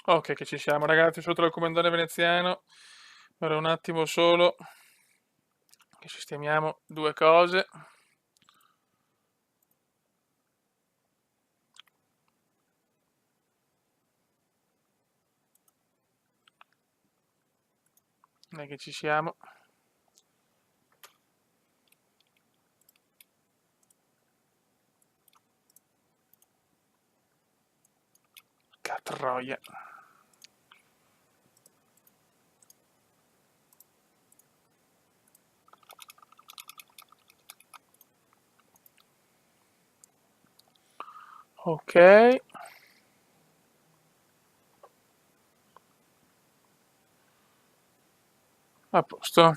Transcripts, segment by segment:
Ok, che ci siamo ragazzi, sotto il comandante veneziano. Per un attimo solo che sistemiamo due cose. Non è che ci siamo. Catroia. Ok. A posto.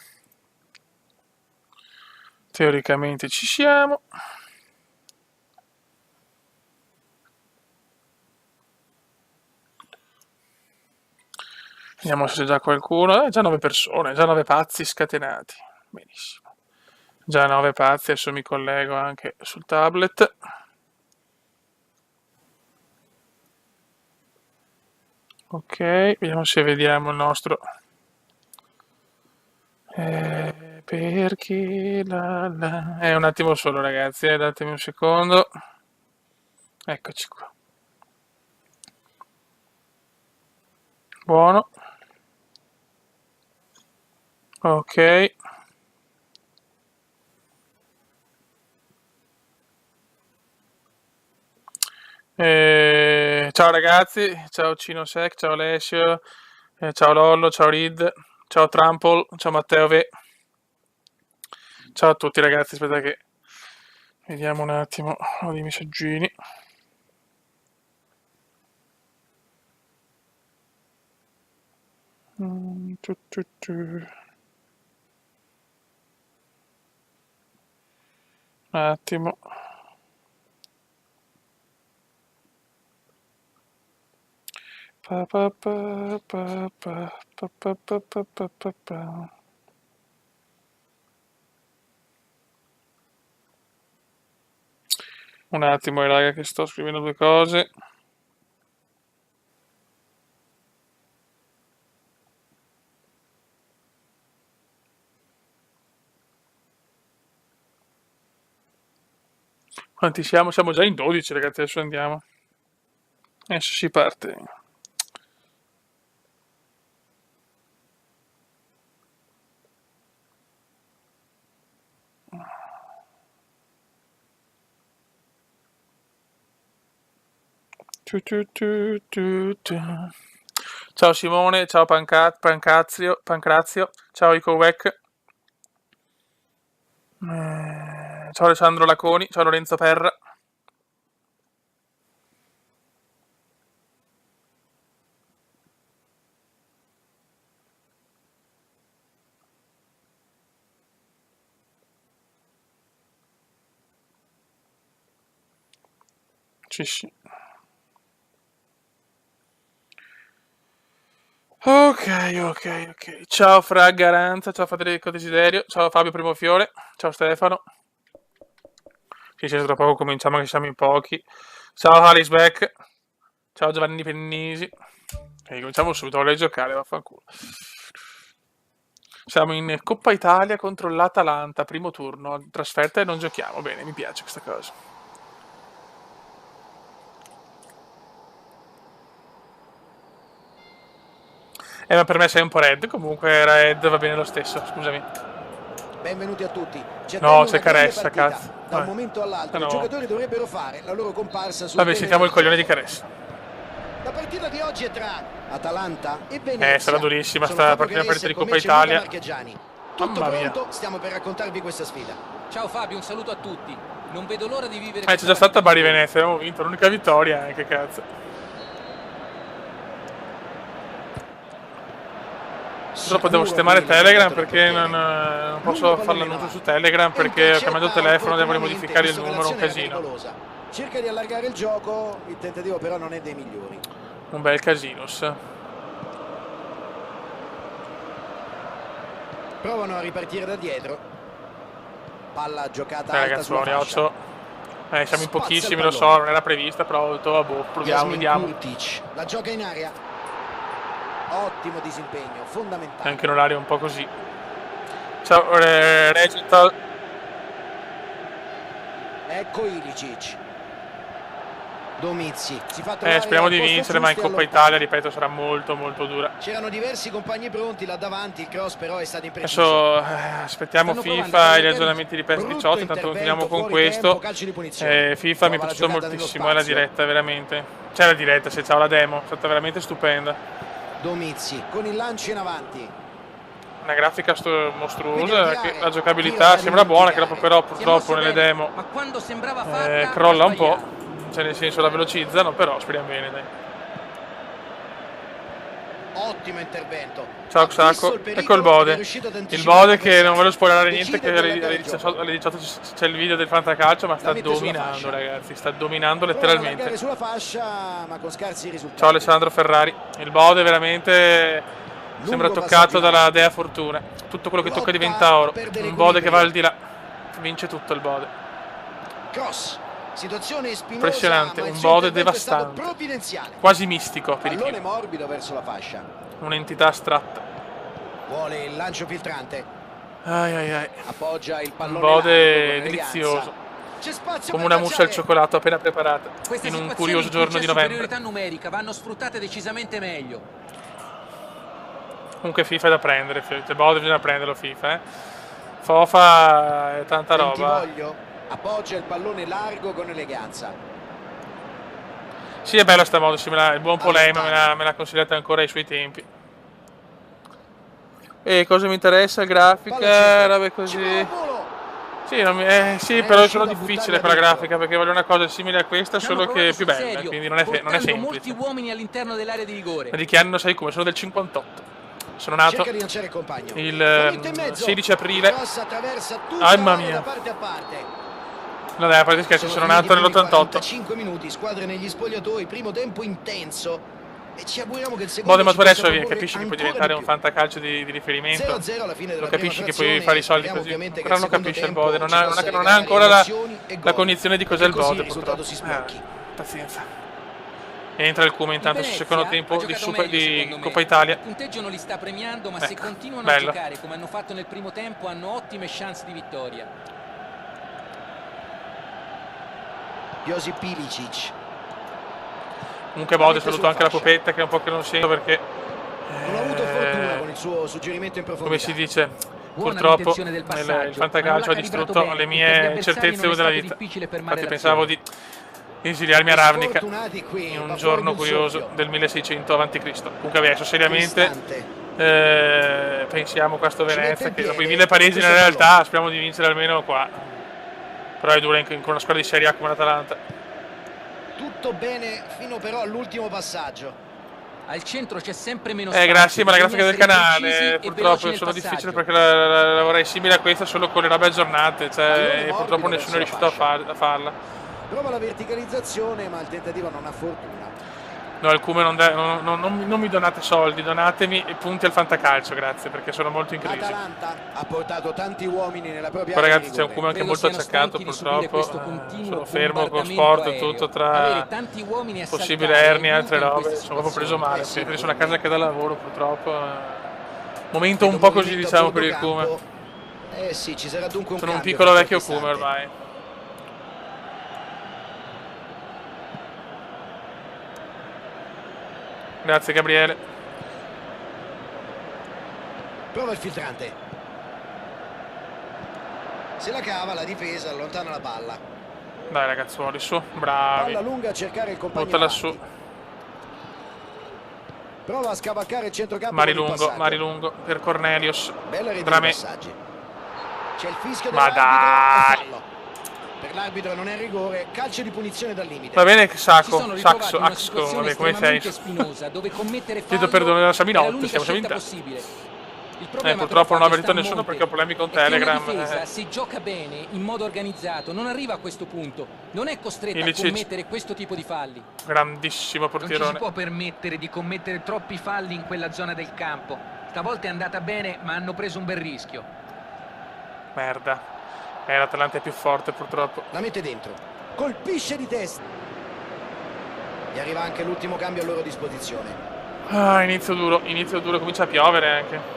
Teoricamente ci siamo. Vediamo se c'è già qualcuno. Già 9 persone, già 9 pazzi scatenati. Benissimo. Già 9 pazzi, adesso mi collego anche sul tablet. Ok, vediamo se vediamo il nostro. Perché un attimo solo ragazzi, datemi un secondo. Eccoci qua. Buono. Ok. Ciao ragazzi, ciao Cinosec, ciao Alessio, ciao Lollo, ciao Reed, ciao Trample, ciao Matteo V. Ciao a tutti ragazzi, aspetta che vediamo un attimo ho dei messaggini. Un attimo. Un attimo, raga, che sto scrivendo due cose. Quanti siamo? Siamo già in 12, ragazzi, adesso andiamo. Adesso si parte. Ciao Simone, ciao Pancrazio, ciao Icowec, ciao Alessandro Laconi, ciao Lorenzo Perra. Sì. Ok. Ciao Fra Garanza, ciao Federico Desiderio, ciao Fabio Primofiore, ciao Stefano. Sì, tra poco cominciamo che siamo in pochi. Ciao Alice Beck, ciao Giovanni Pennisi. Cominciamo subito, voglio giocare, vaffanculo. Siamo in Coppa Italia contro l'Atalanta, primo turno, trasferta e non giochiamo. Bene, mi piace questa cosa. Ma per me sei un po' red, comunque red va bene lo stesso, scusami. Benvenuti a tutti. Ci No, attende c'è una grande Caressa, partita. cazzo. Da un momento all'altro i giocatori dovrebbero fare la loro comparsa sul Vabbè, sentiamo il terreno di coglione di gioco. Caressa. La partita di oggi è tra Atalanta e Venezia. Sarà durissima Sono sta Fabio prima partita Caressa e di con Coppa me c'è Luca Italia. Marchegiani. Tutto Mamma mia. pronto, stiamo per raccontarvi questa sfida. Ciao Fabio, un saluto a tutti. Non vedo l'ora di vivere C'è questa già stata partita Bari con voi. Venezia, abbiamo vinto, l'unica vittoria, che cazzo. Purtroppo devo sistemare Telegram perché non posso fare l'annuncio su Telegram perché ho chiamato il telefono, devo modificare il numero, un casino. Cerca di allargare il gioco, il tentativo però non è dei migliori. Un bel casino. Provano a ripartire da dietro. Palla giocata alta Ragazzuoli, sulla fascia. 8. Siamo in Spazia pochissimi, il lo so, pallone. non era prevista, però ho detto, boh, proviamo, Jasmin vediamo. Kurtic la gioca in aria. Ottimo disimpegno, fondamentale. Anche in orario un po' così. Ciao, Regital. Ecco Ilicic. Domizzi si fa trovare Speriamo al di posto vincere, ma in giusto e Coppa allontana. Italia, ripeto, sarà molto molto dura. C'erano diversi compagni pronti là davanti, il cross però è stato impreciso. Adesso aspettiamo Stanno provando FIFA e gli a aggiornamenti di PES Brutto 18, intanto continuiamo intervento, con fuori questo. tempo, calcio di punizione. FIFA mi è Prova la piaciuto giocata nello moltissimo, è la spazio. diretta veramente. C'è la diretta, se ciao la demo, è stata veramente stupenda. Domizzi con il lancio in avanti. Una grafica Quindi mostruosa, avviare, che la giocabilità tiro da sembra buona, che dimenticare. però Si è purtroppo mosso nelle bene, demo ma quando sembrava fatta crolla ha un po', sbagliato. cioè nel senso la velocizzano, però speriamo bene, dai. Ottimo intervento. Ciao Ha visto Xaco, il pericolo ecco il ed è Bode. riuscito ad Il anticipare Bode che non l'avversario. voglio spoilerare niente, Decide che di alle allargare il 18, gioco. alle 18 c'è il video del fantacalcio, ma sta mette sulla dominando, fascia. ragazzi, sta dominando Prova ad letteralmente. allargare sulla fascia, ma con scarsi risultati. Ciao Alessandro Ferrari. Il Bode veramente sembra Lungo toccato passaggio in dalla avanti. dea fortuna. Tutto quello che tocca Lotta diventa a oro. perdere Un Bode che va al equilibrio. di là. Vince tutto il Bode. Cross. Situazione spinosa, Impressionante, ma il un suo Bode intervento è stato devastante. provvidenziale. Quasi mistico per di Pallone più. morbido verso la fascia. Un'entità astratta. Vuole il lancio filtrante. Ai ai ai. Appoggia il Un pallone Bode largo con eleganza. delizioso. C'è spazio Come per una mousse al calciare. cioccolato appena preparata. Queste In un situazioni curioso in cui giorno c'è di novembre. superiorità numerica vanno sfruttate decisamente meglio. Comunque FIFA è da prendere. Cioè Bode bisogna prenderlo FIFA, Fofa è tanta roba. Bentivoglio appoggia il pallone largo con eleganza. Sì, è bello sta modo, sì, il buon Polema me l'ha consigliata ancora ai suoi tempi. E cosa mi interessa? Palla Grafica, centro. robe Ci così. va al volo. Sì, sì, È però è riuscito solo a difficile buttarla quella dritto. grafica, perché voglio una cosa simile a questa, Ci hanno solo che provato più sul bella, serio, quindi non è portando semplice. molti uomini all'interno dell'area di rigore. Ma di che anno sei come? Sono del 58. Sono nato Cerca di lanciare il compagno. il La mette in mezzo. 16 aprile. Cross attraversa tutta Mamma l'area mia. da parte a parte. No dai, a parte scherzi, sono nato finiti i primi nell'88. 45 minuti, squadre negli spogliatoi, primo tempo intenso. E ci auguriamo che il secondo Bode, ma ci tu possa adesso proporre capisci che puoi ancora diventare di un più. fantacalcio di riferimento. 0-0 alla fine della Lo capisci prima che puoi frazione, fare i soldi speriamo così. ovviamente che Ancora non il secondo capisce il tempo Bode, ci possa non ha regalare ancora emozioni e la gol. cognizione di cos'è E il così Bode, il risultato purtroppo. si sblocchi. Pazienza. Entra il Cume intanto sul Venezia secondo ha tempo di, giocato meglio, di secondo me. Coppa Italia. Il punteggio non li sta premiando, ma se Ecco, continuano bello. a giocare come hanno fatto nel primo tempo hanno ottime chance di vittoria. Josip Ilicic. Comunque Bode, mette saluto sulla anche la fascia. Popetta che è un po' che non sento perché Non ha avuto fortuna con il suo suggerimento in profondità. come si dice, Buona purtroppo l'intenzione del passaggio, il fantacalcio ma ha non l'ha distrutto calibrato le bene, e per gli mie avversari certezze non è della stato vita. difficile fermare Infatti pensavo l'azione. di esiliarmi a Ravnica Sfortunati qui, in un va giorno fuori un curioso soffio. del 1600 a.C. Comunque adesso seriamente Cristante. pensiamo a questo Ci mette Venezia in che dopo i piede 1000 paresi questo nella realtà pallone. speriamo di vincere almeno qua. Però è dura con una squadra di Serie A come l'Atalanta. Tutto bene fino però all'ultimo passaggio. Al centro c'è sempre meno spazio. Grazie, ma la bisogna grafica del essere precisi canale e veloci purtroppo nel sono passaggio. difficile perché la vorrei simile a questa solo con le robe aggiornate, Pallone cioè, morbido purtroppo nessuno è verso riuscito la a farla. Prova la verticalizzazione, ma il tentativo non ha fortuna. No, il Cume non mi donate soldi, donatemi i punti al fantacalcio, grazie, perché sono molto in crisi. Atalanta ha portato tanti uomini nella propria Poi area ragazzi di c'è un rigore. Cume anche Credo molto siano acciaccato stanchi di subire purtroppo, questo continuo sono fermo con bombardamento sport e aereo. tutto tra Avere tanti uomini a possibile saltare ernie e altre aiuta in robe, queste sono proprio preso male, sì, perché sono a casa anche da lavoro purtroppo. Momento Vedo un po' così movimento a diciamo bordo per il Cume. campo. Eh sì, ci sarà dunque un Sono un cambio piccolo fra vecchio qualche Cume istante. ormai. Grazie Gabriele. Prova il filtrante. Se la cava, la difesa allontana la palla. Dai ragazzuoli, su, bravi. Palla lunga a cercare il compagno Buttala avanti. su. Prova a scavalcare il centrocampo con il passaggio. Marilungo per Cornelius. Bella rete di Drame. passaggi. C'è il fischio Ma dell'arbitro, è dai. fallo. Per l'arbitro non è rigore, calcio di punizione dal limite. Va bene Si Sacco, sono ritrovati in una Axco, situazione vabbè come sei? estremamente spinosa dove commettere Chiedo fallo perdono da Saminotti, era l'unica siamo scelta vinti. possibile. Il problema Purtroppo però, non ha Fabio, avvertito sta a nessuno monte, perché ho problemi con è che Telegram. una difesa, se gioca bene, in modo organizzato, non arriva a questo punto. Non è costretta a Ilicic. commettere questo tipo di falli. Grandissimo Non ci si portierone. può permettere di commettere troppi falli in quella zona del campo. Stavolta è andata bene, ma hanno preso un bel rischio. Merda. L'Atalanta è più forte purtroppo. La mette dentro, colpisce di testa. Gli arriva anche l'ultimo cambio a loro disposizione. Ah, inizio duro, comincia a piovere anche.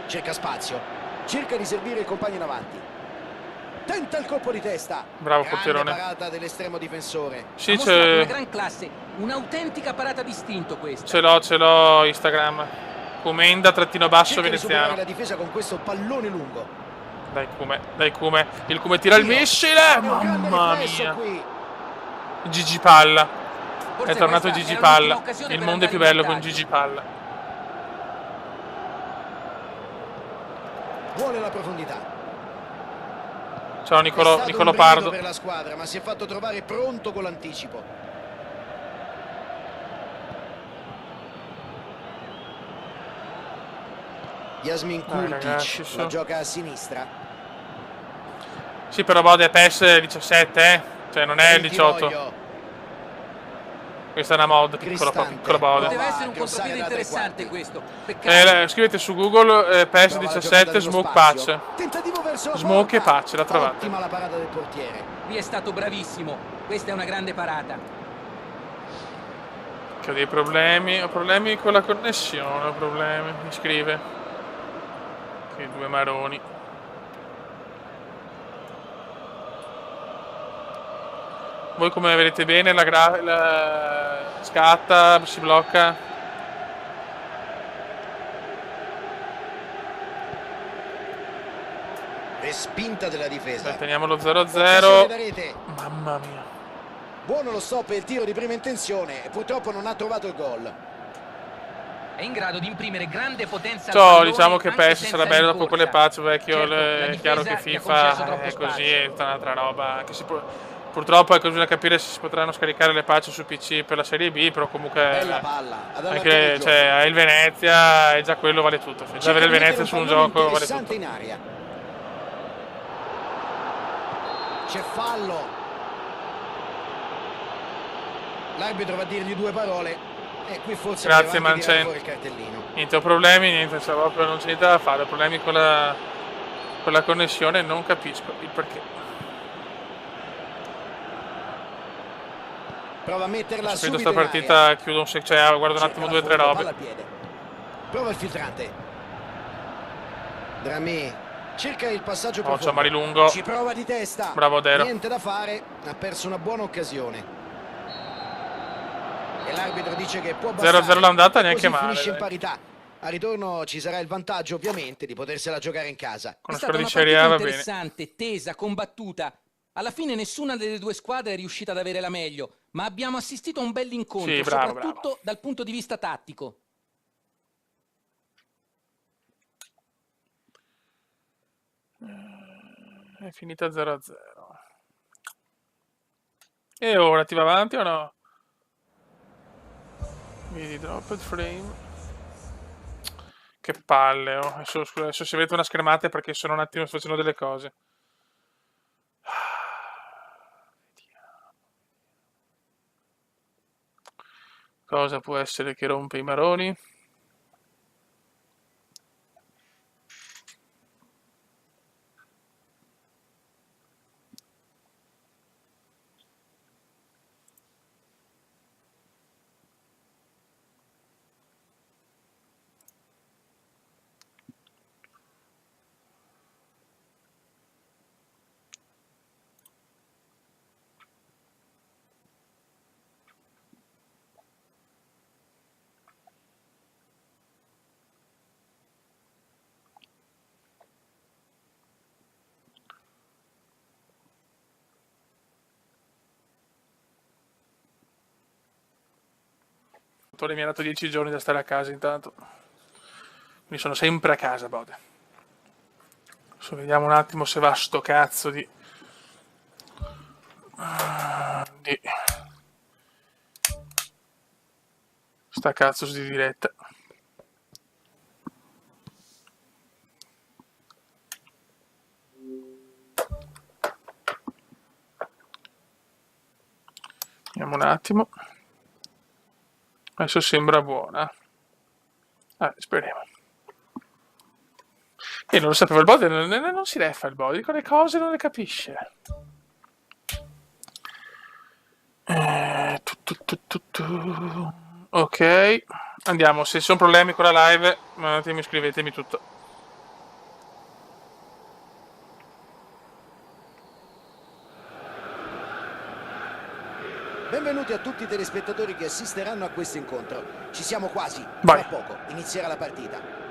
Cerca spazio, cerca di servire il compagno in avanti. Tenta il colpo di testa. Bravo, Grande portierone. parata dell'estremo difensore. Ha Sì, mostrato una ce gran classe, un'autentica parata d'istinto questa. l'ho Instagram. Comenda_basso Cerca di superare veneziano. la difesa con questo pallone lungo. Dai Cume. Il Cume tira il missile. È un grande Mamma riflesso mia. qui. Gigi Palla. Forse È tornato questa Gigi era l'ultima Palla. occasione Il per mondo è andare più in bello con vantaggio. Gigi Palla. Vuole la profondità. Ciao È Nicolò stato un brivido Pardo. per la squadra, ma si è fatto trovare pronto con l'anticipo. Yasmin Dai, Kurtic ragazzi, su. la gioca a sinistra. Sì, però Bode è PES 17, Cioè non è il 18. Bentivoglio. Questa è una mod, Cristante. piccola Bode. Poteva essere un Grossare contropiede da tre interessante quarti. questo. Peccato. Scrivete su Google PES Prova la 17 giocata dello Smoke spazio. Patch. Tentativo verso la Smoke e porta. patch, la trovate. Ottima la parata del portiere. Lui è stato bravissimo. Questa è una grande parata. Che ho dei problemi. Ho problemi con la connessione. Mi scrive. Che due maroni. Voi come vedete bene la scatta, si blocca. Respinta della difesa. Teniamo lo Occasione 0-0. da rete. Mamma mia. Buono lo stop e il tiro di prima intenzione. Purtroppo non ha trovato il gol. È in grado di imprimere grande potenza al Ciao, pallone, diciamo che anche PES senza sarà bello dopo quelle rincorsa. patch vecchio, Certo, la è difesa chiaro che gli ha concesso FIFA troppo è così, spazio. è tutta un'altra roba. Anche se purtroppo è così da capire se si potranno scaricare le patch su PC per la Serie B, però comunque Bella palla. Ad allargare anche il cioè, gioco. è il Venezia e già quello vale tutto. Già Cerca avere il di Venezia mettere su un pallone gioco vale interessante tutto. in aria. C'è fallo. L'arbitro va a dirgli due parole. E qui forse Grazie, deve anche tirare Mancen. fuori il cartellino. Niente, ho problemi, niente, cioè, proprio non c'è niente da fare, ho problemi con la connessione, non capisco il perché. Prova a metterla Adesso finito subito sta in aria. partita, chiudo guardo un Cerca attimo la due o tre fondo, robe. palla al piede. Prova il filtrante. Dramé cerca il passaggio Oh, profondo. ciao Marilungo. Ci prova di testa. Bravo Dero. Niente da fare, ha perso una buona occasione. E l'arbitro dice che può bastare. 0-0 l'andata, E neanche così male, finisce in dai. parità. A ritorno ci sarà il vantaggio ovviamente di potersela giocare in casa. Con È lo stata score di una Serie A partita va bene. interessante, tesa, combattuta. Alla fine nessuna delle due squadre è riuscita ad avere la meglio, ma abbiamo assistito a un bell'incontro, Sì, bravo, soprattutto dal punto di vista tattico. È finita 0-0. E ora ti va avanti o no? Vedi, dropped frame. Che palle, oh. Adesso se avete una schermata è perché sono un attimo sto facendo delle cose. Cosa può essere che rompe i maroni? Mi ha dato 10 giorni da stare a casa intanto. Quindi sono sempre a casa, Bode. Adesso vediamo un attimo se va sto cazzo di sta cazzo di diretta. Vediamo un attimo. Adesso sembra buona. Speriamo. E non lo sapevo, il bot non si reffa il bot, dico le cose non le capisce. Ok, andiamo. Se ci sono problemi con la live, mandatemi, scrivetemi tutto. Benvenuti a tutti i telespettatori che assisteranno a questo incontro. Ci siamo quasi. Vai. Tra poco inizierà la partita.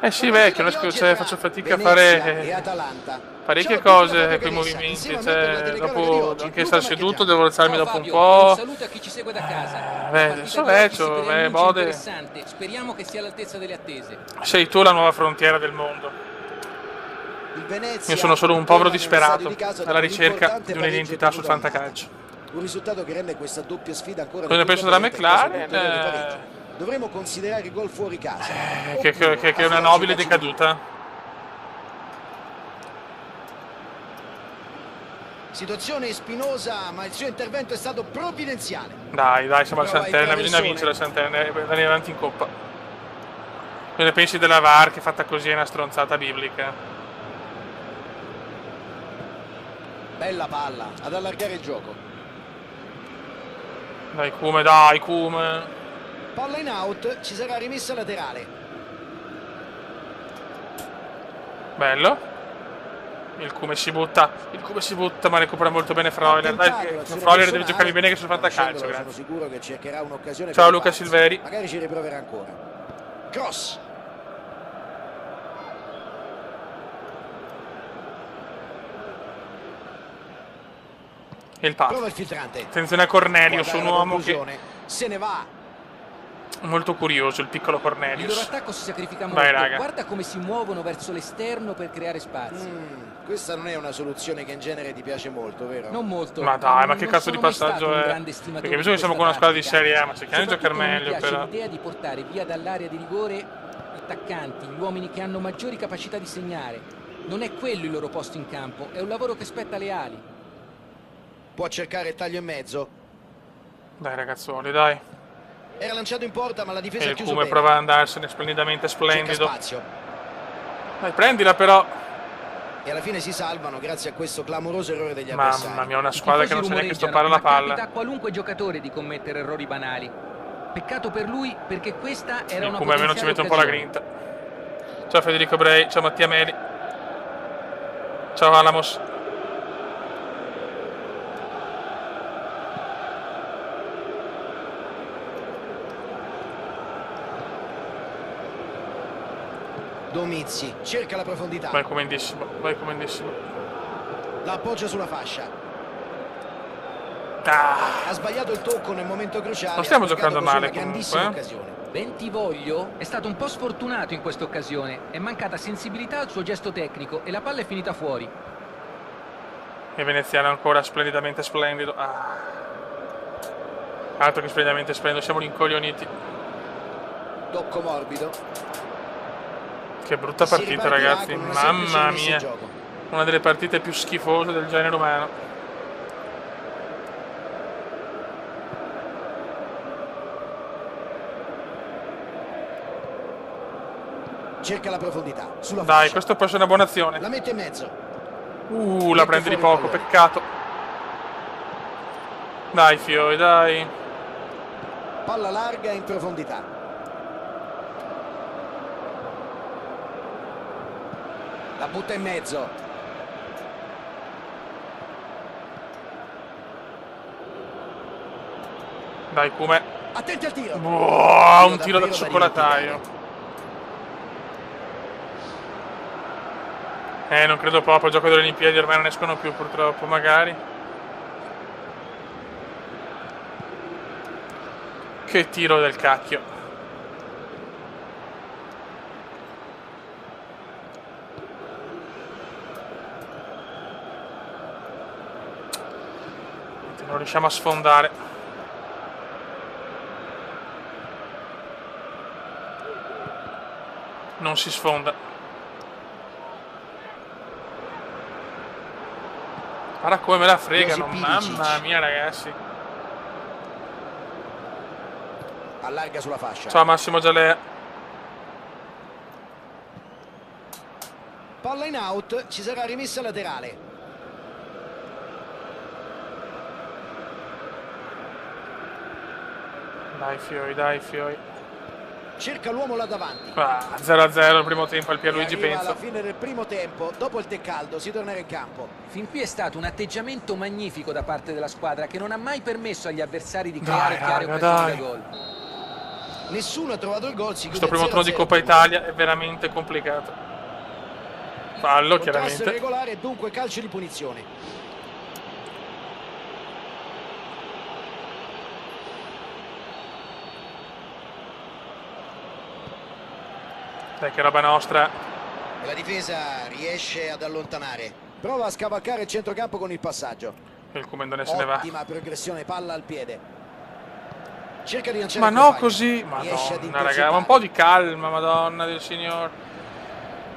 Eh sì, vecchio, non faccio fatica a Venezia e fare Atalanta. parecchie Ciao a cose tutti da Fabio con i Ganessa. movimenti. Insieme a me per la Cioè, telecronaca di dopo oggi, anche stare Luca seduto, Marchegiani. devo alzarmi Ciao dopo un Fabio, un po'. saluto a chi ci segue da casa. La Beh, partita adesso di oggi si vecchio, preannuncia Bode. interessante. Speriamo che sia all'altezza delle attese. Sei tu la nuova frontiera del mondo. Il Venezia Io sono solo un povero torna nello stadio disperato di casa alla dopo ricerca l'importante di pareggio un'identità sul ottenuto a fantacalcio. Malta. Un risultato che rende questa doppia sfida ancora Cosa ne più penso della conveniente in caso di McLaren? ulteriore pareggio. Dovremo considerare i gol fuori casa. Che è una nobile decaduta. Situazione spinosa, ma il suo intervento è stato provvidenziale. Dai, siamo al Prova il Santerna, bisogna traversone. vincere la Santerna e andare avanti in coppa. Cosa ne pensi della VAR che fatta così è una stronzata biblica? Bella palla, ad allargare il gioco. Dai Kume. Palla in out, ci sarà rimessa laterale. Bello. Il Kume si butta, ma recupera molto bene Freuler. Dai, Freuler deve giocare bene che sul fantacalcio, Sono grazie. sicuro che cercherà un'occasione. Ciao per Luca rifarsi. Silveri. Magari ci riproverà ancora. Cross. E il pass. Prova il filtrante. Attenzione a Cornelius, Guarda un la uomo che conclusione. Se ne va. è molto curioso, il piccolo Il loro Cornelius. attacco si sacrifica molto. Vai, raga. Guarda come si muovono verso l'esterno per creare spazi. Questa non è una soluzione che in genere ti piace molto, vero? Non molto. Ma dai, ma che Non cazzo di sono mai stato passaggio un è? grande stimatore Perché bisogna che siamo di con una squadra di questa Serie A, ma tattica. cerchiamo di giocare Soprattutto meglio mi piace però. l'idea di portare via dall'area di rigore gli attaccanti, gli uomini che hanno maggiori capacità di segnare. Non è quello il loro posto in campo, è un lavoro che spetta alle ali. Può cercare il taglio in mezzo. Dai ragazzuoli, dai. Era lanciato in porta, ma la difesa E ha il chiuso Kume bene. prova ad andarsene splendidamente Cerca splendido. spazio. Dai, prendila però. E alla fine si salvano grazie a questo clamoroso errore degli avversari. Mamma mia, una I squadra che tifosi non sa neanche rumoreggiano, stoppare la ma capita palla. a qualunque giocatore di commettere errori banali. Peccato per lui perché questa era Il una Kume almeno ci potenziale mette un po' la occasione. grinta. Ciao Federico Bray, ciao Mattia Meli. Ciao Alamos. Domizzi cerca la profondità. Vai comendissimo, vai comendissimo. La appoggia sulla fascia. Ah, Ha sbagliato il tocco nel momento cruciale. non stiamo ha giocando pagato male così una grandissima comunque. occasione. Bentivoglio è stato un po' sfortunato in questa occasione. È mancata sensibilità al suo gesto tecnico e la palla è finita fuori. E veneziano ancora splendidamente splendido. Ah. Altro che splendidamente splendido, siamo rincoglioniti. Tocco morbido. Che brutta Si partita ripartirà ragazzi, con una semplice mamma rimessa in mia. gioco. Una delle partite più schifose del genere umano. Cerca la profondità. Sulla Dai, fascia. questo può essere una buona azione. La mette in mezzo. La Mette prende di fuori il poco, pallone. peccato. Dai Fioi, dai. Palla larga in profondità. La butta in mezzo. Dai Kume. Attenti al tiro. Un tiro da davvero cioccolataio. Non credo proprio, il gioco delle Olimpiadi ormai non escono più purtroppo, magari. Che tiro del cacchio. Non riusciamo a sfondare. Non si sfonda. Guarda come me la fregano, Josip mamma Ilicic. mia ragazzi. Allarga sulla fascia. Ciao Massimo Gialea. Palla in out, ci sarà rimessa laterale. Dai Fiori, dai Fiori. Cerca l'uomo là davanti. 0-0 il primo tempo al Pierluigi, Arriva penso. alla fine del primo tempo, dopo il tè caldo si tornerà in campo. Fin qui è stato un atteggiamento magnifico da parte della squadra che non ha mai permesso agli avversari di creare chiare occasioni da gol. Nessuno ha trovato il gol, si Questo chiude primo turno di 0-0. Coppa Italia è veramente complicato. Fallo, Contrasto chiaramente. regolare, dunque calcio di punizione. Dai, che roba nostra. E la difesa riesce ad allontanare. Prova a scavalcare il centrocampo con il passaggio. Il Comendone se ne va. Ottima progressione, palla al piede. Cerca di lanciare Ma il no, compagno. così. Riesce ad Madonna, raga, ma un po' di calma, madonna del signor.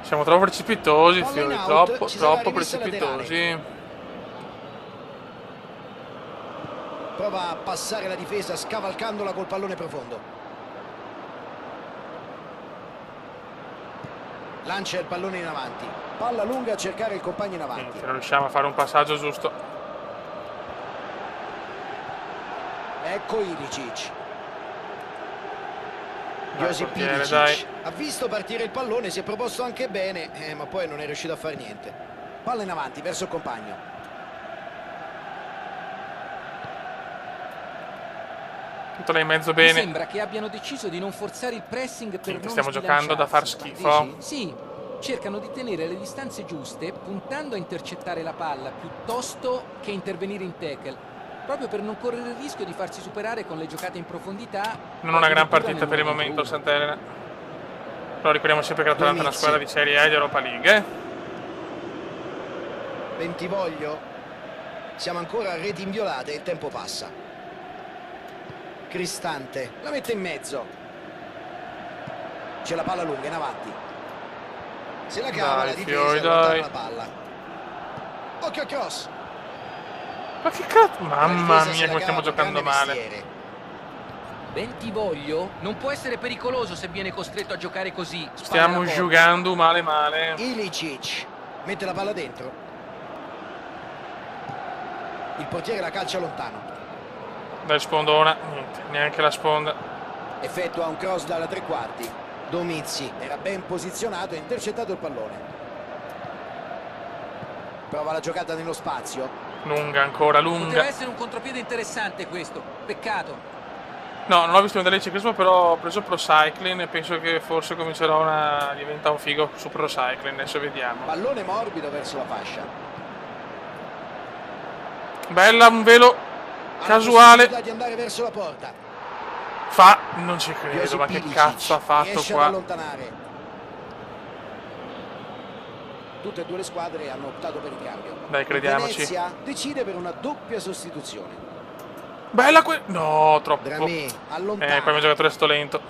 Siamo troppo precipitosi, Palla Fiori. in out, Troppo, ci sarà troppo rimessa precipitosi. Prova a passare la difesa scavalcandola col pallone profondo. Lancia il pallone in avanti. Palla lunga a cercare il compagno in avanti. Non riusciamo a fare un passaggio giusto. Ecco Ilicic. Dai, Josip portiere, Ilicic dai. ha visto partire il pallone, si è proposto anche bene, ma poi non è riuscito a fare niente. Palla in avanti verso il compagno. Tutto là in mezzo Mi bene. sembra che abbiano deciso di non forzare il pressing per non Stiamo giocando da far sbilanciarsi. schifo. Dici? Sì, cercano di tenere le distanze giuste puntando a intercettare la palla piuttosto che intervenire in tackle, proprio per non correre il rischio di farsi superare con le giocate in profondità. Non una gran addirittura partita nel per il 91. momento il Sant'Elena. Però ricordiamo sempre che l'Atalanta è una squadra di Serie A e di Europa League. Bentivoglio. Siamo ancora a reti inviolate e il tempo passa. Cristante la mette in mezzo. C'è la palla lunga in avanti. Se la cava Dai, la difesa Fiori, allontana dai. la palla. Occhio al cross. Ma che cazzo? La Mamma difesa se mia, la come stiamo cava con giocando grande male. mestiere. Bentivoglio non può essere pericoloso se viene costretto a giocare così. spalle Stiamo alla porta. giocando male male. Ilicic mette la palla dentro. Il portiere la calcia lontano. Dai, spondona. Niente, neanche la sponda. Effettua un cross dalla tre quarti. Domizzi era ben posizionato e intercettato il pallone. Prova la giocata nello spazio. Lunga, ancora Poteva lunga. essere un contropiede interessante questo, peccato. No, non ho visto vedere il ciclismo, però ho preso Pro Cycling e penso che forse comincerò a diventare un figo su Pro Cycling. Adesso vediamo. Pallone morbido verso la fascia. Bella, un velo Ha la casuale. possibilità di andare verso la porta. Non ci credo, Josip ma che Ilicic cazzo ha fatto riesce ad qua? allontanare. Tutte e due le squadre hanno optato per il cambio. Dai, crediamoci. Venezia decide per una doppia sostituzione. Bella no, troppo. Dramé allontana. Qua il mio giocatore è sto lento.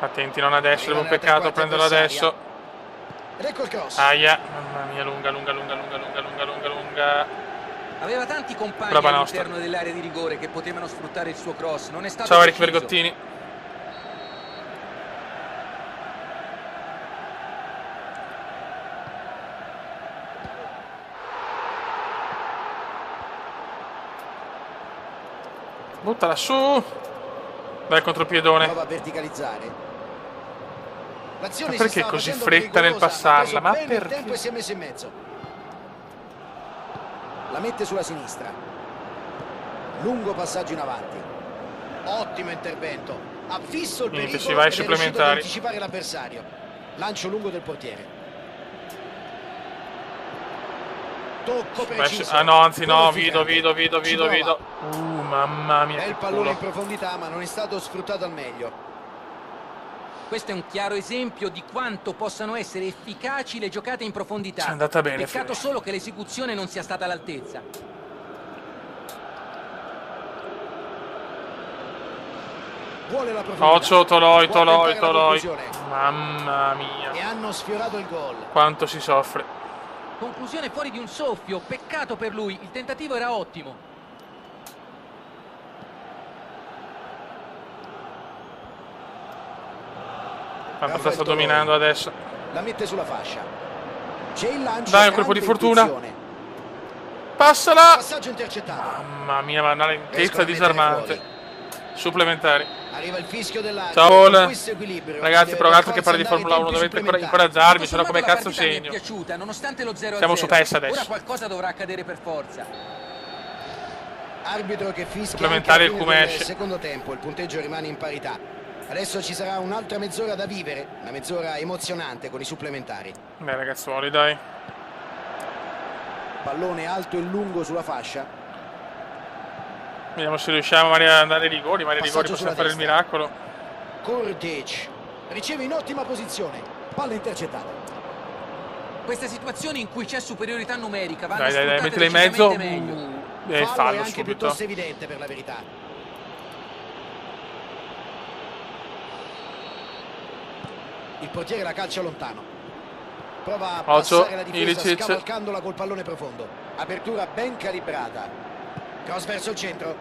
Attenti, non adesso, Arriva devo nella peccato a tre quarti prenderlo avversaria. adesso. Ed ecco il cross. Aia, mamma mia, lunga. Aveva tanti compagni Brava nostra. all'interno dell'area di rigore che potevano sfruttare il suo cross. Non è stato Ciao Eric preciso. Vergottini. Buttala su. Dai, contropiedone. Prova a verticalizzare. L'azione Ma si perché stava così facendo fretta nel pericolosa, passarla? ha preso Ma bene il perché? tempo e si è messo in mezzo. La mette sulla sinistra. Lungo passaggio in avanti. Ottimo intervento. Ha visto il Niente, pericolo si va ai ed è riuscito ad supplementari. anticipare l'avversario. Lancio lungo del portiere. Tocco preciso. Ah no, anzi no, Qualificato. Vido. Ci prova. Mamma mia, È che il pallone in culo. profondità, ma non è stato sfruttato al meglio. Questo è un chiaro esempio di quanto possano essere efficaci le giocate in profondità. Ci è andata bene, Peccato Fiori. solo che l'esecuzione non sia stata all'altezza. Vuole la profondità. Occhio, Toloi. Può tentare la conclusione. Mamma E mia, hanno sfiorato il gol. quanto si soffre. Conclusione fuori di un soffio, peccato per lui, il tentativo era ottimo. L'Atalanta sta dominando adesso. La mette sulla fascia. C'è il lancio. Dai, un colpo di grande fortuna. intuizione. passala! Passaggio intercettato. Mamma mia, ma una lentezza Riescono a mettere disarmante. fuori. Supplementari. Arriva il fischio dell'arbitro. Ciao, Con Paul. questo equilibrio Ragazzi, si però deve altro che per parli di forza Formula 1, andare ai dovete tempi supplementari. incoraggiarmi, Tutto sennò come sommato la cazzo partita mi è segno? piaciuta, nonostante lo 0-0. Siamo su PES adesso. Ora qualcosa dovrà accadere per forza. Arbitro che fischia Supplementari, anche alla il fine come del esce. secondo tempo, il punteggio rimane in parità. Adesso ci sarà un'altra mezz'ora da vivere, una mezz'ora emozionante con i supplementari. Beh, ragazzuoli, dai. Pallone alto e lungo sulla fascia. Vediamo se riusciamo magari ad andare ai rigori. Magari ai rigori Passaggio possiamo fare il sulla miracolo. Kurtic riceve in ottima posizione, palla intercettata. Queste situazioni in cui c'è superiorità numerica vanno Dai, sfruttate mettila in mezzo. decisamente meglio. E Fallo è fallo anche subito. piuttosto evidente per la verità. Il portiere la calcia lontano. Prova a Occhio, passare la difesa Ilicic. scavalcandola col pallone profondo. Apertura ben calibrata. Cross verso il centro.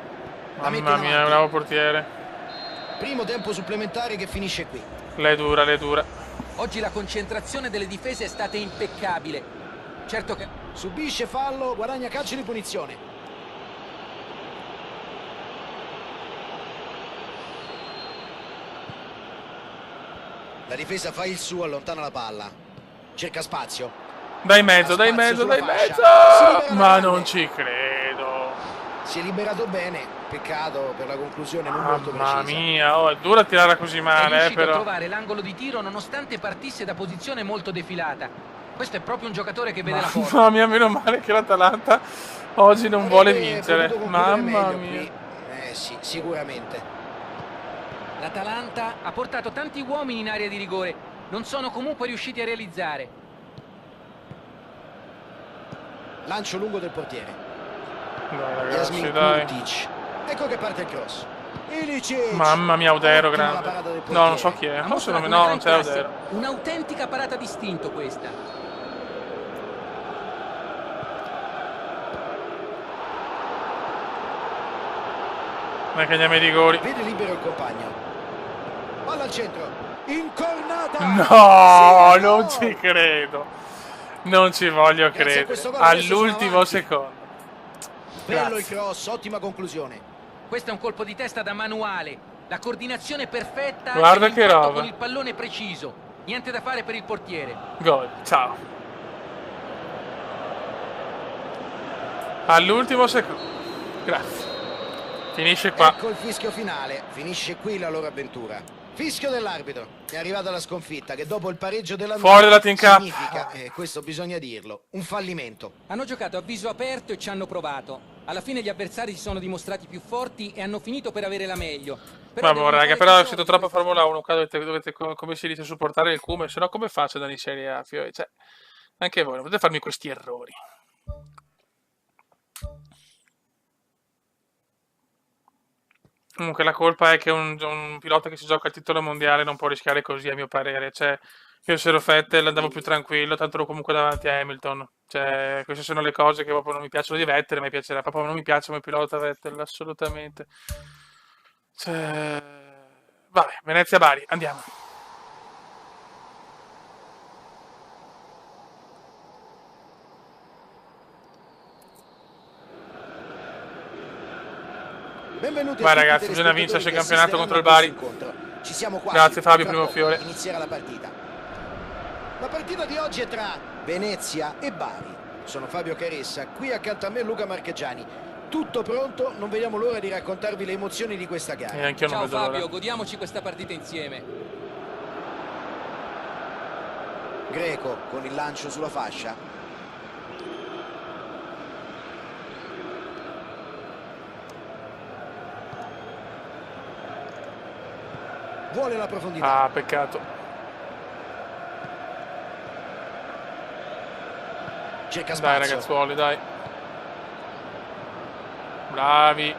La mette Mamma in mia, avanti. bravo portiere. Primo tempo supplementare che finisce qui. Lei è dura, lei è dura. Oggi la concentrazione delle difese è stata impeccabile. Certo che Subisce fallo, guadagna calcio di punizione. La difesa fa il suo, allontana la palla. Cerca spazio. Dai in mezzo, dai in Spazio mezzo, dai sulla in fascia. mezzo! Si libera Ma grande. non ci credo. Si è liberato bene, peccato per la conclusione non molto Mamma precisa. mia, oh, è dura tirare così È male, riuscito a però. trovare l'angolo di tiro nonostante partisse da posizione molto defilata. Questo è proprio un giocatore che vede la porta. Mamma mia, meno male che l'Atalanta oggi non vuole Avrebbe vincere. potuto concludere Mamma meglio mia. qui. Sì, sicuramente. l'Atalanta Ha portato tanti uomini in area di rigore, non sono comunque riusciti a realizzare. Lancio lungo del portiere. Dai ragazzi, Yasmin dai. Kurtic. Ecco che parte il cross. Ilicic. Mamma mia, Audero Ottima la grande. parata del No, non portiere. so chi è. ha Forse mostrato non, una no, gran non c'è classe, Audero. un'autentica parata d'istinto questa. Noi che andiamo ai rigori. Vede libero il compagno. Palla al centro. Incornata. No, Sì, non gol. ci credo. Non ci voglio Grazie a credere. questo gol adesso sono All'ultimo avanti. secondo. Bello il Grazie. cross, ottima conclusione. Questo è un colpo di testa da manuale. La coordinazione perfetta Guarda e che l'impatto roba. con il pallone preciso. Niente da fare per il portiere. Gol, ciao. All'ultimo secondo. Grazie. Finisce qua. Ecco il fischio finale, finisce qui la loro avventura. Fischio dell'arbitro, è arrivata la sconfitta che dopo il pareggio della Fuori dalla Team Cup. significa, e questo bisogna dirlo, un fallimento. Hanno giocato a viso aperto e ci hanno provato. Alla fine gli avversari si sono dimostrati più forti e hanno finito per avere la meglio. Però Vabbè, devono raga, fare però tesoro siete di troppo a questa Formula 1. Qua dovete, come si dice, supportare il cume. Se no, come faccio ad andare in Serie A? Cioè, anche voi non potete farmi questi errori. Comunque la colpa è che un pilota che si gioca il titolo mondiale non può rischiare così, a mio parere. Cioè, io se ero Vettel andavo più tranquillo, tanto ero comunque davanti a Hamilton. Cioè, queste sono le cose che proprio non mi piacciono di Vettel, mi piacerà. Proprio non mi piace come pilota Vettel, assolutamente. Cioè... Vabbè, Venezia-Bari, andiamo. Benvenuti Vai, a tutti i ragazzi, bisogna telespettatori vincersi il che campionato contro il assisteranno a Bari. questo incontro. Ci siamo quasi. Grazie, Fabio, Tra primo poco fiore. Inizierà la partita. La partita di oggi è tra Venezia e Bari. Sono Fabio Caressa, qui accanto a me Luca Marchegiani. Tutto pronto, non vediamo l'ora di raccontarvi le emozioni di questa gara. E anche io non Ciao vedo l'ora. Fabio, godiamoci questa partita insieme. Greco con il lancio sulla fascia. Vuole la profondità. Ah, peccato. Cerca Dai, spazio. ragazzuoli, dai. Bravi.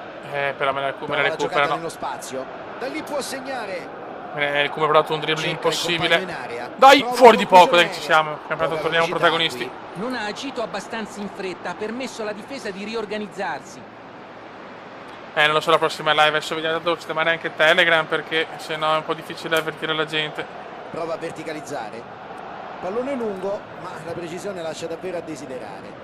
Però me la Prova la giocata recuperano. nello spazio. Da lì può segnare. Il Cume ha provato un dribbling Cerca il compagno in impossibile. area. Dai, Trova fuori di poco, conclusione dai, ci siamo. aerea. Campionato, Poca torniamo velocità protagonisti. qui. Non ha agito abbastanza in fretta, ha permesso alla difesa di riorganizzarsi. Non lo so, la prossima live adesso vediamo dove sistemare anche Telegram perché sennò è un po' difficile avvertire la gente. Prova a verticalizzare. Pallone lungo, ma la precisione lascia davvero a desiderare.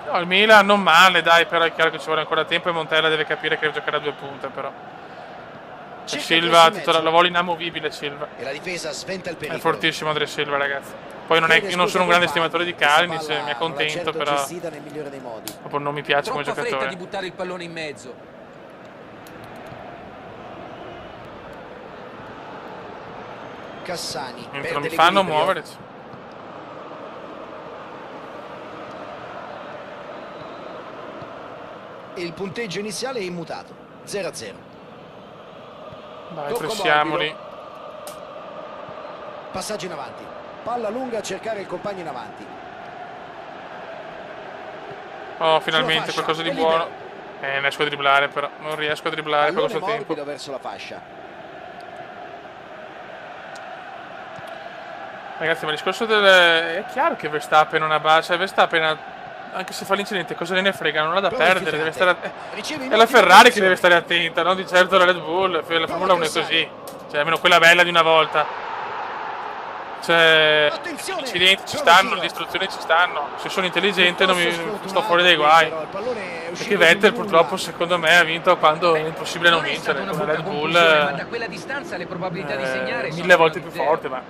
No, il Milan non male, dai, però è chiaro che ci vuole ancora tempo e Montella deve capire che deve giocare a 2 punte, però. Cerca Silva, il cross in lo vuole inamovibile Silva. e la difesa sventa il È pericolo. fortissimo Andre Silva, ragazzi. Poi non io non sono un grande estimatore di Kalinic, mi accontento, però gestita nel migliore dei modi. proprio non mi piace come Troppa fretta giocatore. di buttare il pallone in mezzo. Cassani Non perde mi fanno l'equilibrio. muoverci. E il punteggio iniziale è immutato, 0-0. Dai, Tocco pressiamoli. morbido. Passaggio in avanti, palla lunga a cercare il compagno in avanti. Oh, finalmente Sulla fascia, qualcosa di è buono. libero. Non riesco a dribblare, però. Non riesco a dribblare per Pallone questo tempo. morbido verso la fascia. Ragazzi, ma il discorso del... È chiaro che Verstappen non ha base. Cioè, Verstappen, anche se fa l'incidente, cosa ne frega? Non ha da Prova perdere, deve stare... infiltrante. Riceve in È la ottima Ferrari che posizione. deve stare attenta, non di certo la Red Bull. La Formula 1 è così. Cioè, almeno quella bella di una volta. Cioè, Attenzione! incidenti ci Prova stanno, tiro. le istruzioni ci stanno. Se sono intelligente non mi Piuttosto sto fuori dai sfortunato, guai. però il pallone è uscito Perché Vettel sul purtroppo nulla. secondo me ha vinto quando è impossibile non Non è stata vincere. una Con la brutta Red Bull conclusione, ma da quella distanza le probabilità di segnare sono 1000 volte più zero. forte, ma...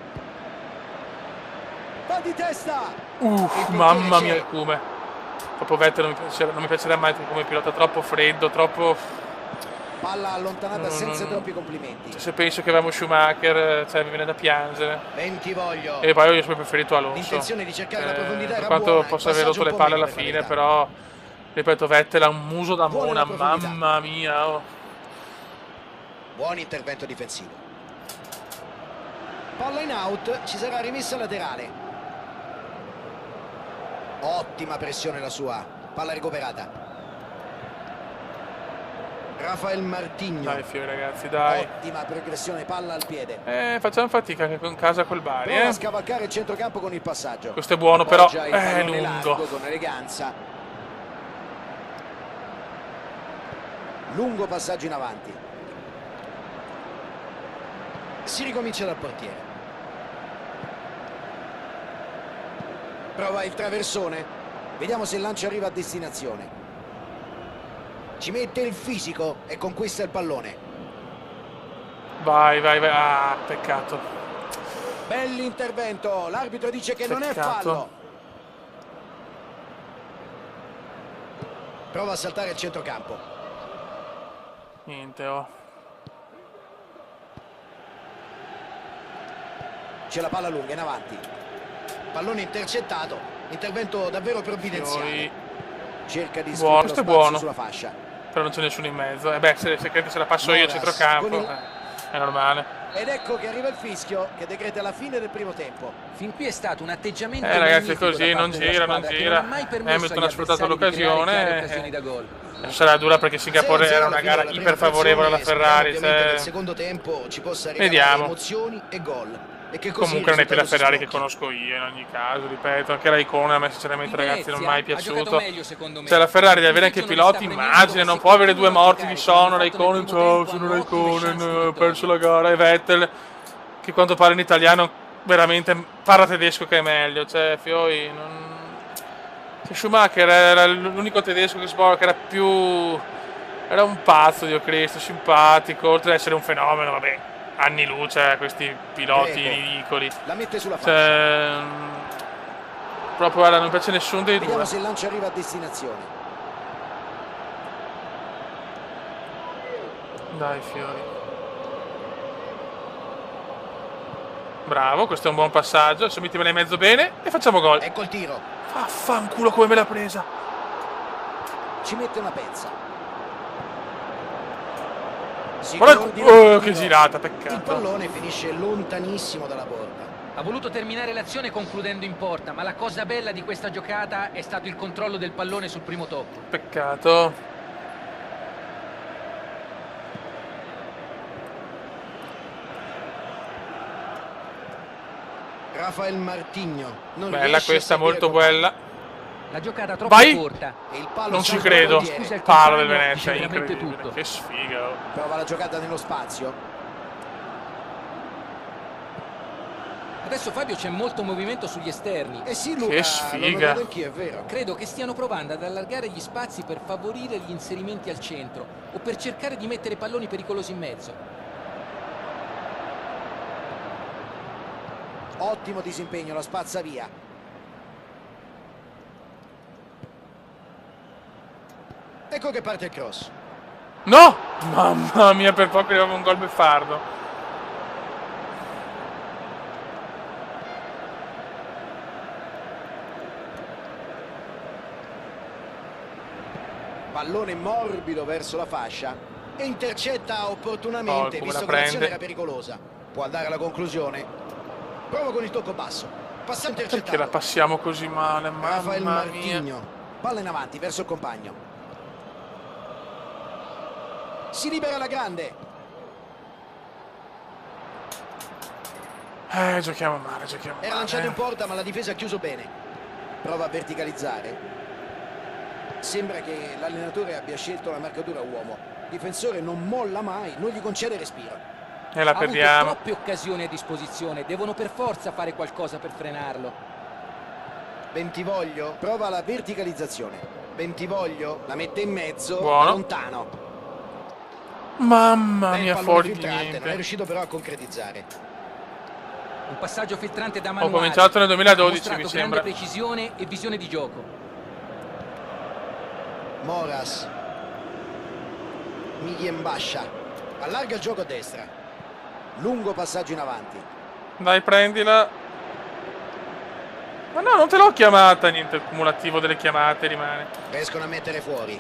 Va di testa! Il portiere Mamma c'è. mia il cume. Proprio Vettel non mi piacerà mai come pilota, troppo freddo, troppo... Palla allontanata No, senza no. troppi complimenti. Se penso che avevamo Schumacher, cioè mi viene da piangere. Bentivoglio. E poi io ho sempre preferito Alonso. L'intenzione di cercare la profondità Per era quanto buona, il possa aver passaggio rotto le un po' palle meno alla per fine, verità. però... Ripeto, Vettel ha un muso da Vuole mona, la profondità. mamma mia. Oh. Buon intervento difensivo. Palla in out, ci sarà rimessa laterale. Ottima pressione la sua. Palla recuperata. Rafael Martigno. Dai fiori ragazzi, dai. Ottima progressione, palla al piede. Facciamo fatica anche con casa col Bari, Prova a scavalcare il centrocampo con il passaggio. Questo è buono, però Appoggia il è pallone largo lungo. con eleganza. Lungo passaggio in avanti. Si ricomincia dal portiere. Prova il traversone. Vediamo se il lancio arriva a destinazione. Ci mette il fisico e conquista il pallone. Vai, vai, vai. Ah, peccato. Bell'intervento. L'arbitro dice che non è Peccato. fallo. Prova a saltare il centrocampo. Niente, oh. C'è la palla lunga in avanti. Pallone intercettato. Intervento davvero provvidenziale. Fiori. Cerca di Buono, sfruttare lo questo è spazio buono. sulla fascia. Però non c'è nessuno in mezzo. Beh, se la passo io a Moras centrocampo, con il- è normale. Ed ecco che arriva il fischio che decreta la fine del primo tempo. Fin qui è stato un atteggiamento Ragazzi, magnifico così da non parte della gira, non squadra, che gira. non ha mai permesso Hamilton agli ha sfruttato avversari di creare chiare l'occasione. occasioni da gol. Sarà dura perché Singapore 0-0 era una alla fine gara della prima iperfavorevole alla frazione, Ferrari. speriamo ovviamente se- nel secondo tempo ci possa regalare Vediamo. emozioni e gol. E che così Comunque non è il più la risultato Ferrari si che sblocchi. conosco io in ogni caso, ripeto. Anche Raikkonen a me sinceramente Il ragazzi non è Venezia mai ha giocato piaciuto. meglio, secondo me. Cioè la Ferrari deve avere anche Il titolo piloti, li sta premiando immagine, non come può avere due secondo morti di giocare, sonno, come hanno fatto Raikkonen, nel primo ciao, tempo, sono hanno ottime chance di Raikkonen, ho vittoria. perso la gara, e Vettel, che quando parla in italiano veramente parla tedesco che è meglio, cioè Fioi, non... Cioè, Schumacher era l'unico tedesco che era più... era un pazzo, Dio Cristo, simpatico, oltre ad essere un fenomeno, vabbè, anni luce a questi piloti Greco. ridicoli. La mette sulla fascia. Cioè, proprio guarda, non mi piace nessuno dei Vediamo due. se il lancio arriva a destinazione. Dai Fiori. Bravo, questo è un buon passaggio. Adesso mettimela in mezzo bene e facciamo gol. Ecco il tiro. Affanculo come me l'ha presa. Ci mette una pezza. Si Guarda, coordina il che tiro. girata, Il peccato. pallone finisce lontanissimo dalla porta. Ha voluto terminare l'azione concludendo in porta, ma la cosa bella di questa giocata è stato il controllo del pallone sul primo tocco. Peccato. Rafael Martigno. Non Bella riesce a questa, seguire molto il compagno. bella. La giocata troppo Vai! corta. E il palo Non ci salta credo. dal portiere. Scusa il Palo del compagno, Venezia, dice veramente incredibile. tutto. Che sfiga. Oh. Prova la giocata nello spazio. Adesso Fabio c'è molto movimento sugli esterni. Eh sì, Luca, Che l'ho sfiga. notato anch'io, è vero. Credo che stiano provando ad allargare gli spazi per favorire gli inserimenti al centro o per cercare di mettere palloni pericolosi in mezzo. Ottimo disimpegno, la spazza via. Ecco che parte il cross. No! Mamma mia, per poco arrivava un gol beffardo. Pallone morbido verso la fascia e intercetta opportunamente, Oh, come visto la che l'azione prende. era pericolosa. Può andare alla conclusione. Prova con il tocco basso. Passa Perché la intercettato. passiamo così male? Rafael Mamma mia. Martigno. Palla in avanti verso il compagno. Si libera la grande. Giochiamo male, giochiamo Era lanciato in male. porta ma la difesa ha chiuso bene. Prova a verticalizzare. Sembra che l'allenatore abbia scelto la marcatura uomo. Il difensore non molla mai, non gli concede respiro. E la Ha avuto perdiamo. troppe occasioni a disposizione, devono per forza fare qualcosa per frenarlo. Bentivoglio prova la verticalizzazione. Bentivoglio la mette in mezzo, Buono. da lontano. Mamma Bel mia, pallone fuori di filtrante, non è niente. riuscito però a concretizzare. Un passaggio filtrante da Ho manuale. cominciato nel 2012, Ha mostrato mi grande sembra. precisione e visione di gioco. Moras. Migliembascia. Allarga il gioco a destra. Lungo passaggio in avanti. Dai, prendila. Ma no, non te l'ho chiamata, niente, il cumulativo delle chiamate rimane. Riescono a mettere fuori.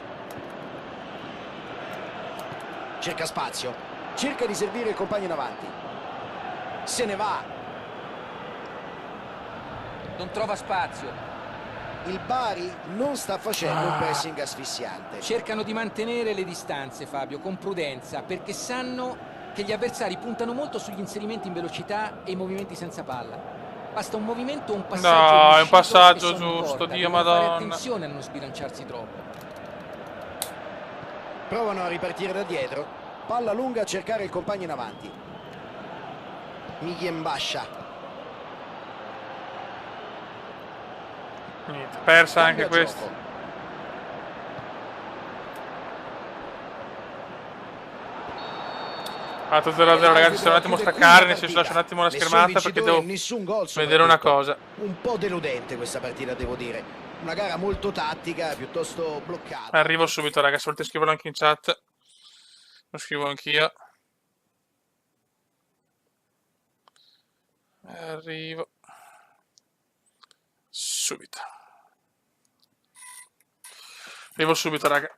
Cerca spazio. Cerca di servire il compagno in avanti. Se ne va. Non trova spazio. Il Bari non sta facendo un pressing asfissiante. Cercano di mantenere le distanze, Fabio, con prudenza, perché sanno che gli avversari puntano molto sugli inserimenti in velocità e i movimenti senza palla. Basta un movimento o un passaggio No, è un riuscito passaggio e sono in giusto, porta. Dio Devono fare Madonna. attenzione a non sbilanciarsi troppo. Provano a ripartire da dietro. Palla lunga a cercare il compagno in avanti. Migliembascia. Niente, persa anche Cambia questa. gioco. Fatto 0-0, ragazzi, sto un attimo a staccare, nel senso lascio un attimo la Nessun schermata perché vincitore, devo nessun gol vedere una soprattutto. cosa. Un po' deludente questa partita, devo dire. Una gara molto tattica, piuttosto bloccata. Arrivo subito, ragazzi, volete scriverlo anche in chat. Lo scrivo anch'io. Arrivo subito. Arrivo subito, raga.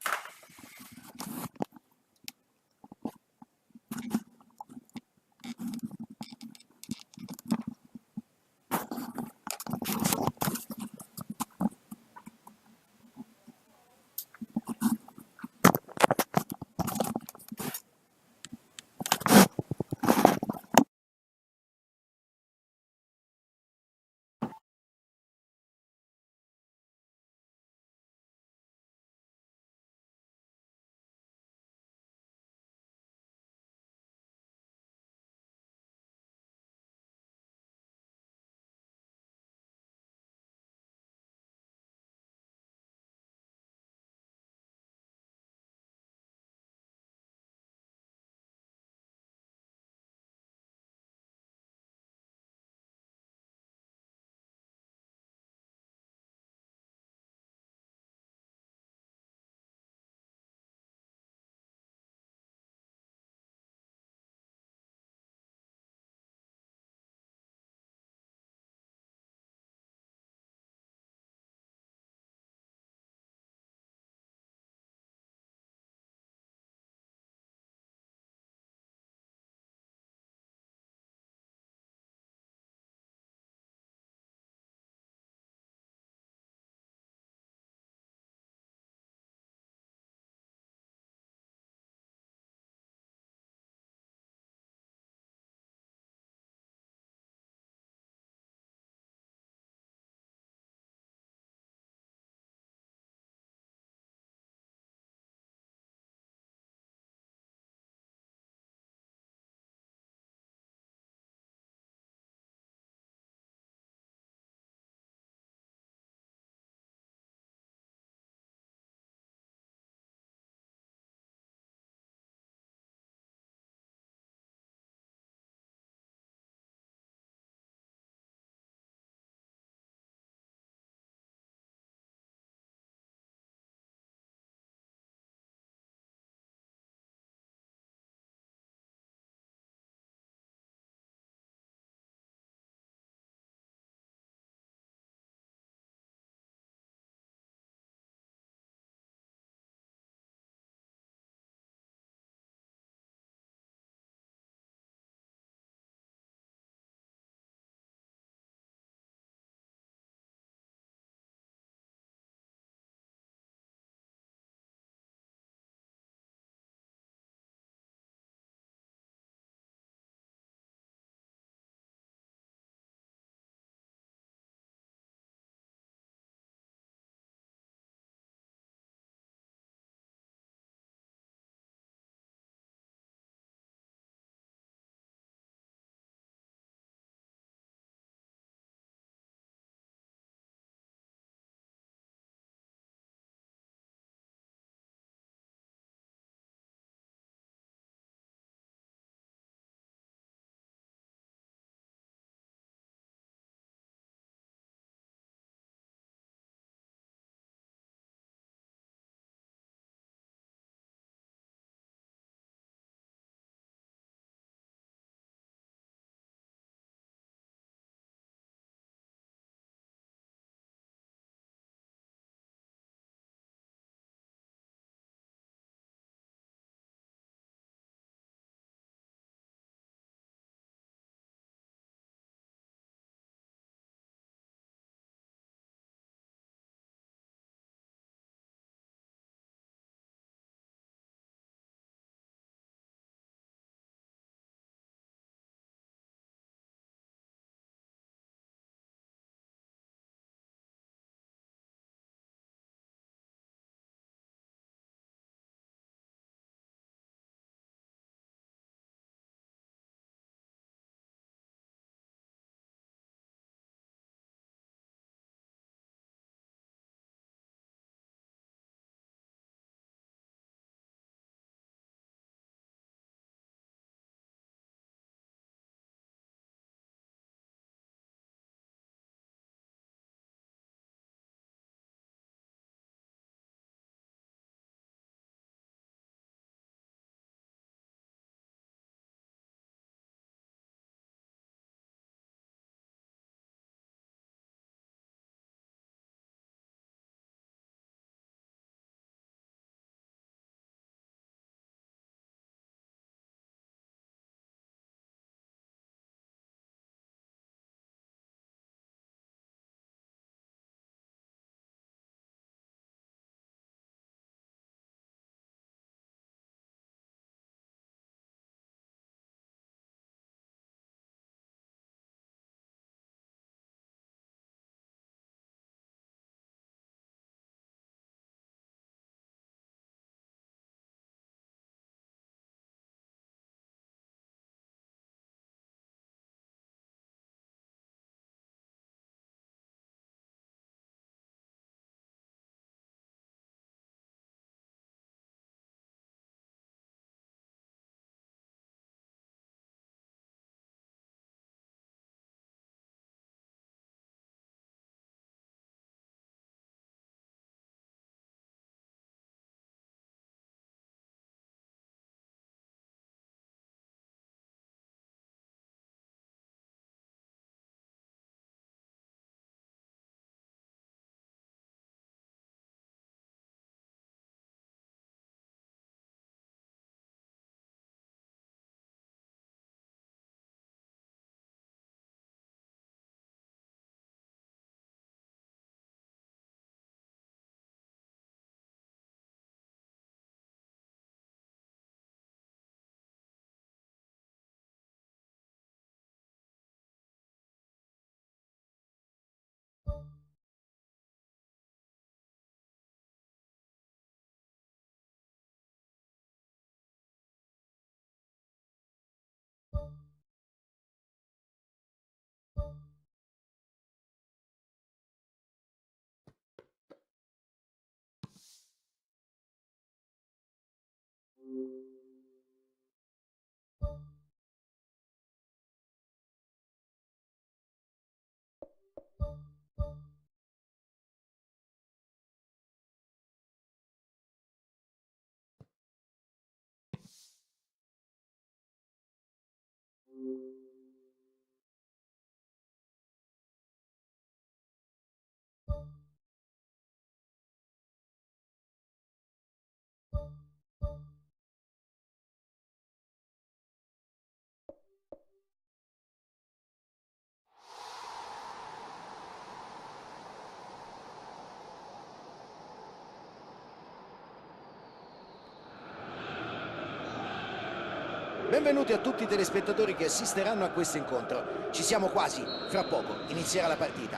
Benvenuti a tutti i telespettatori che assisteranno a questo incontro. Ci siamo quasi, fra poco inizierà la partita.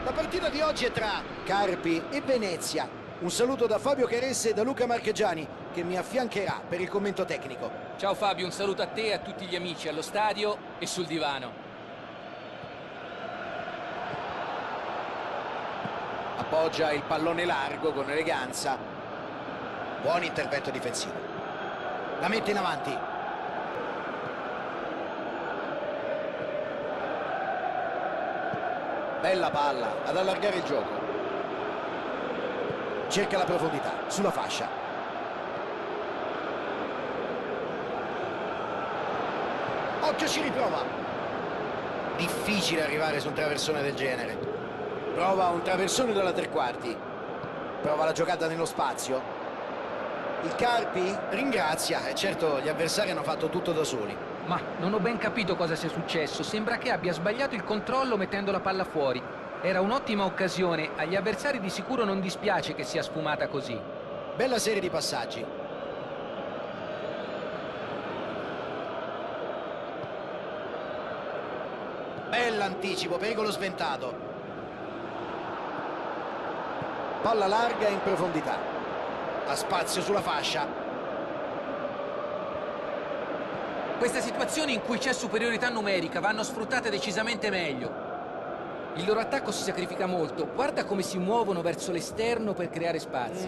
La partita di oggi è tra Carpi e Venezia. Un saluto da Fabio Caressa e da Luca Marchegiani, che mi affiancherà per il commento tecnico. Ciao Fabio, un saluto a te e a tutti gli amici allo stadio e sul divano. Appoggia il pallone largo con eleganza. Buon intervento difensivo. La mette in avanti. Bella palla ad allargare il gioco. Cerca la profondità sulla fascia. Occhio, ci riprova. Difficile arrivare su un traversone del genere. Prova un traversone dalla tre quarti. Prova la giocata nello spazio. Il Carpi ringrazia, e certo gli avversari hanno fatto tutto da soli. Ma non ho ben capito cosa sia successo. Sembra che abbia sbagliato il controllo mettendo la palla fuori. Era un'ottima occasione. Agli avversari di sicuro non dispiace che sia sfumata così. Bella serie di passaggi. Bell'anticipo, pericolo sventato. Palla larga in profondità. Ha spazio sulla fascia. Queste situazioni in cui c'è superiorità numerica vanno sfruttate decisamente meglio. Il loro attacco si sacrifica molto. Guarda come si muovono verso l'esterno per creare spazio.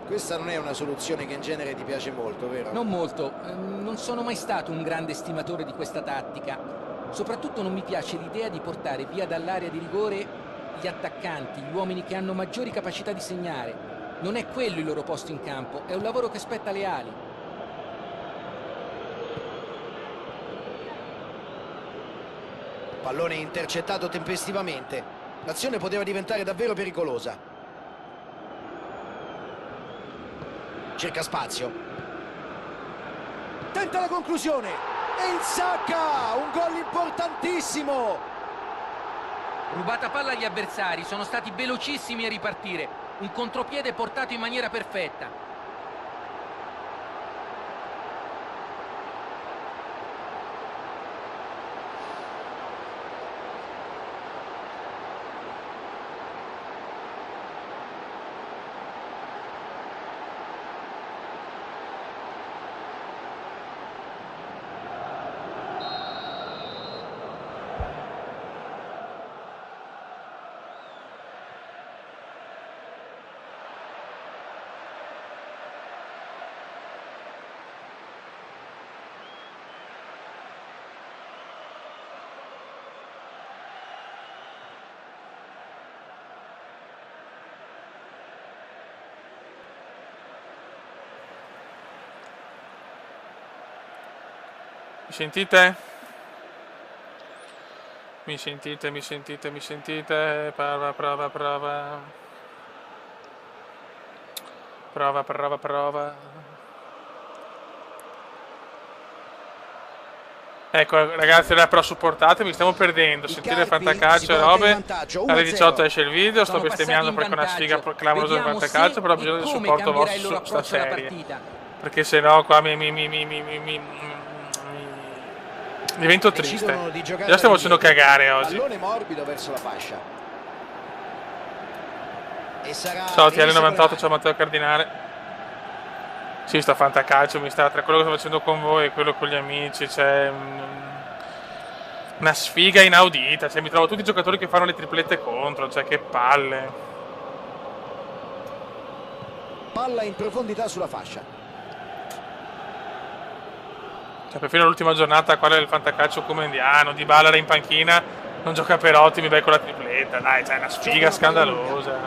Questa non è una soluzione che in genere ti piace molto, vero? Non molto. Non sono mai stato un grande estimatore di questa tattica. Soprattutto non mi piace l'idea di portare via dall'area di rigore gli attaccanti, gli uomini che hanno maggiori capacità di segnare. Non è quello il loro posto in campo, è un lavoro che spetta alle ali. Pallone intercettato tempestivamente. L'azione poteva diventare davvero pericolosa. Cerca spazio. Tenta la conclusione. E insacca! Un gol importantissimo! Rubata palla agli avversari, sono stati velocissimi a ripartire. Un contropiede portato in maniera perfetta. Mi sentite? Mi sentite, mi sentite, mi sentite? Prova, prova, prova. Prova, prova, prova. Ecco ragazzi, però supportatemi, stiamo perdendo. Sentire fantacalcio e robe. Alle 18 esce il video, sto bestemmiando perché è una sfiga clamorosa del fantacalcio, però ho bisogno del supporto vostro su sta serie. Perché sennò qua divento triste. Già stiamo facendo cagare oggi. Pallone morbido verso la fascia. E sarà Ciao TL98, ciao Matteo Cardinale. Sì, sta fantacalcio, mi sta tra quello che sto facendo con voi e quello con gli amici, c'è una sfiga inaudita, cioè mi trovo tutti i giocatori che fanno le triplette contro, cioè che palle. Palla in profondità sulla fascia. Cioè perfino l'ultima giornata quella del fantacalcio comendiano, Dybala era in panchina, non gioca per ottimi, vai con la tripletta, dai, c'è una sfiga scandalosa.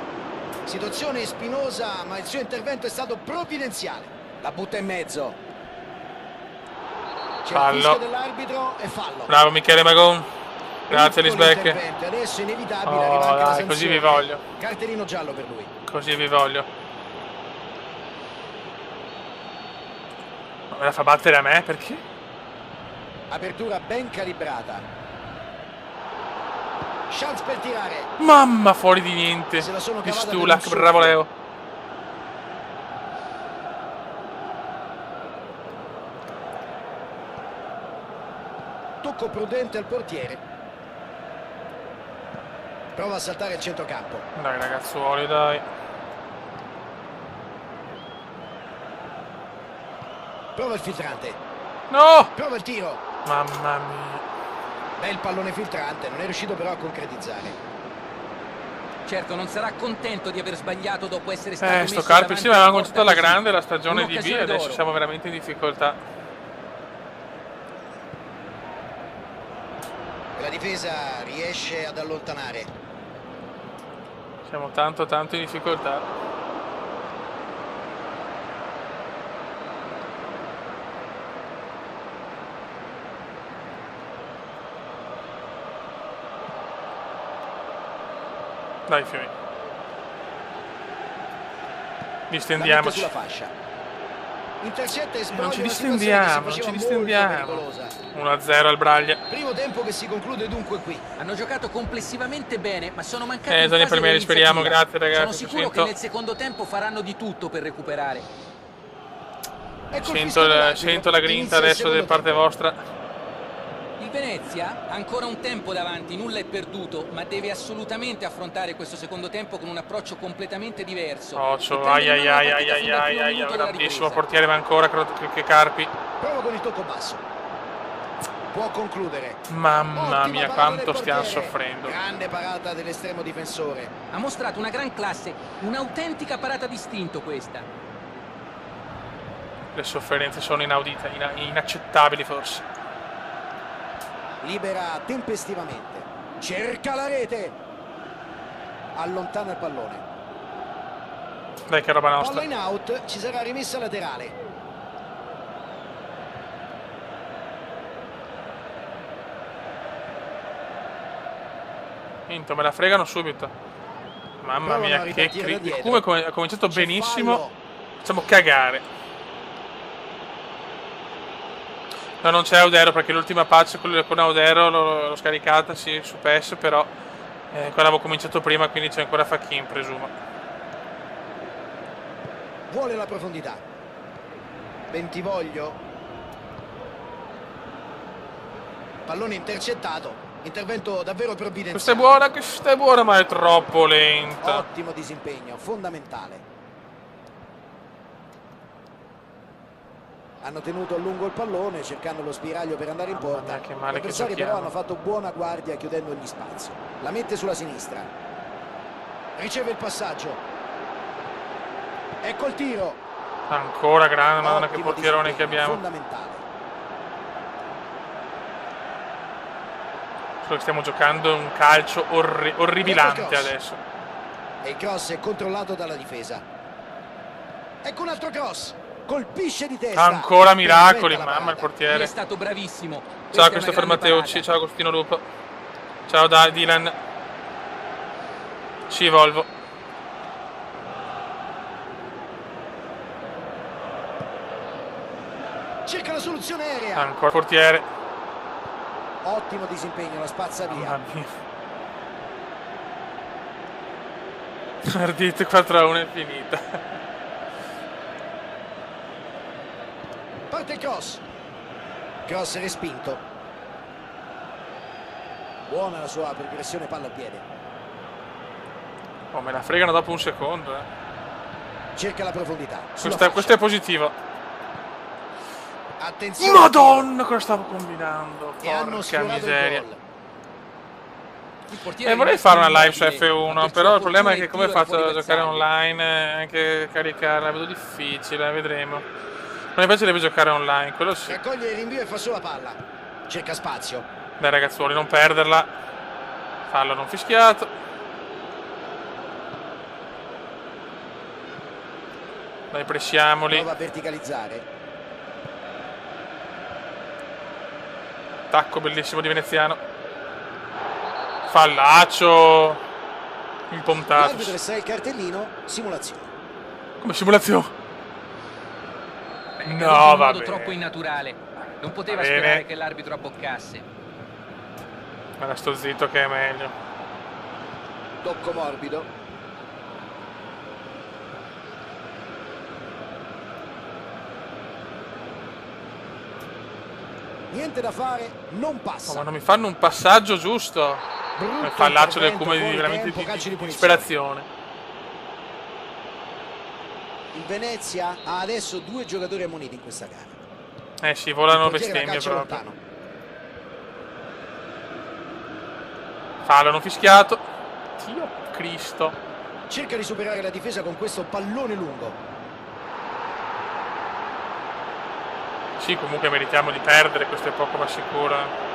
Situazione spinosa, ma il suo intervento è stato provvidenziale. La butta in mezzo. il fischio Fallo. dell'arbitro e fallo. Bravo Michele Magon. Grazie Piccolo Lisbeck. intervento, adesso è inevitabile, Oh, arriva anche la dai, così vi sanzione. voglio. Cartellino giallo per lui. Così vi voglio. Ma me la fa battere a me? Perché? Apertura ben calibrata. Chance per tirare. Mamma, fuori di niente. Se la sono Di cavata per Stulak, un soffio. bravo Leo. Tocco prudente al portiere. Prova a saltare il centrocampo. Dai ragazzuoli, dai. Prova il filtrante. No! Prova il tiro. Mamma mia. Bel pallone filtrante, non è riuscito però a concretizzare. Certo, non sarà contento di aver sbagliato dopo essere stato messo Sto Carpi davanti sì, aveva alla conciato porta alla così. grande la stagione di B e Un'occasione adesso d'oro. siamo veramente in difficoltà. La difesa riesce ad allontanare. Siamo tanto in difficoltà. Dai Fiumi. La mette Distendiamoci. sulla fascia. Intercetta e sbroglia Non ci una situazione che si distendiamo, non faceva ci molto distendiamo. pericolosa. 1-0 al Braglia. Primo tempo che si conclude dunque qui. Hanno giocato complessivamente bene, ma sono mancati in Zoni fase premieri, speriamo, realizzativa. grazie, ragazzi, Sono sicuro 100. che nel secondo tempo faranno di tutto per recuperare. Ecco il fischio dell'arbitro. Sento la grinta Inizia il adesso da secondo parte tempo. vostra. Il Venezia ha ancora un tempo davanti, nulla è perduto, ma deve assolutamente affrontare questo secondo tempo con un approccio completamente diverso. Occhio, E prendere in mano la ai partita fino al primo minuto della grandissimo ripresa. portiere, ma ancora che Carpi. Prova con il tocco basso. Può concludere. Mamma Ottima mia, parata quanto del stiamo portiere. soffrendo. Grande parata dell'estremo difensore. Ha mostrato una gran classe, un'autentica parata d'istinto questa. Le sofferenze sono inaudite, inaccettabili forse. Libera tempestivamente. Cerca la rete. Allontana il pallone. Dai che roba Palla nostra. in out, ci sarà rimessa laterale. Vinto, me la fregano subito. Mamma Provano mia, a che ripartire da il dietro. Cume ha cominciato C'è benissimo. fallo. Facciamo cagare. No, non c'è Audero perché l'ultima patch con Audero l'ho scaricata sì, su PES, però quella avevo cominciato prima, quindi c'è ancora Fakin, presumo. Vuole la profondità. Bentivoglio. Pallone intercettato. Intervento davvero provvidenziale. Questa è buona, ma è troppo lenta. Ottimo disimpegno, fondamentale. Hanno tenuto a lungo il pallone cercando lo spiraglio per andare in Mamma porta. mia, che male Gli che avversari però giochiamo. hanno fatto buona guardia chiudendo gli spazi. La mette sulla sinistra. Riceve il passaggio. Ecco il tiro. Ancora grande, madonna che Ottimo portierone che disimpegno, abbiamo. fondamentale. Solo che stiamo giocando un calcio orribilante cross. adesso. E il cross è controllato dalla difesa. Ecco un altro cross. Colpisce di testa. Ancora miracoli, Perfetta la mamma il parata. Lui portiere. è stato bravissimo. Ciao Questa è una Christopher grande Matteucci, parata. ciao Agostino Lupo. Ciao Dylan. Sì, Volvo. Cerca la soluzione aerea. Ancora portiere. Ottimo disimpegno, la spazza via. Mamma mia. Ardite 4-1 è finita. Parte il cross. Cross respinto. Buona la sua progressione palla al piede. Oh, me la fregano dopo un secondo. Cerca la profondità. Sulla Questo è positivo. fascia. Attenzione. Madonna, cosa stavo combinando? E hanno Porca sfiorato miseria. il gol. Il portiere Vorrei è fare una live immobile, su F1, ma per però sua il problema è fortuna che il come tiro era faccio a fuori giocare bersaglio. online, anche caricarla, vedo difficile, vedremo. Ma mi piacerebbe giocare online, quello sì. Raccoglie il rinvio e fa sulla palla. Cerca spazio. Dai ragazzuoli, non perderla. Fallo non fischiato. Dai, pressiamoli. Prova a verticalizzare. tacco bellissimo di veneziano. Fallaccio. Impomtato. L'arbitro estrae il cartellino, simulazione. Come simulazione? Beh, No, è in modo vabbè. troppo innaturale. Non poteva Va bene. sperare che l'arbitro abboccasse. Ma sto zitto che è meglio. Tocco morbido. Niente da fare, non Oh, passa. ma non mi fanno un passaggio giusto. Brutto Il fallaccio del intervento, Come di fuori veramente tempo, di calcio di punizione. disperazione. Il Venezia ha adesso 2 giocatori ammoniti in questa gara. Eh sì, volano Il portiere la bestemmie calcia proprio. lontano. Fallo non fischiato. Dio Cristo. Cerca di superare la difesa con questo pallone lungo. Sì, comunque meritiamo di perdere, questo è poco ma sicuro.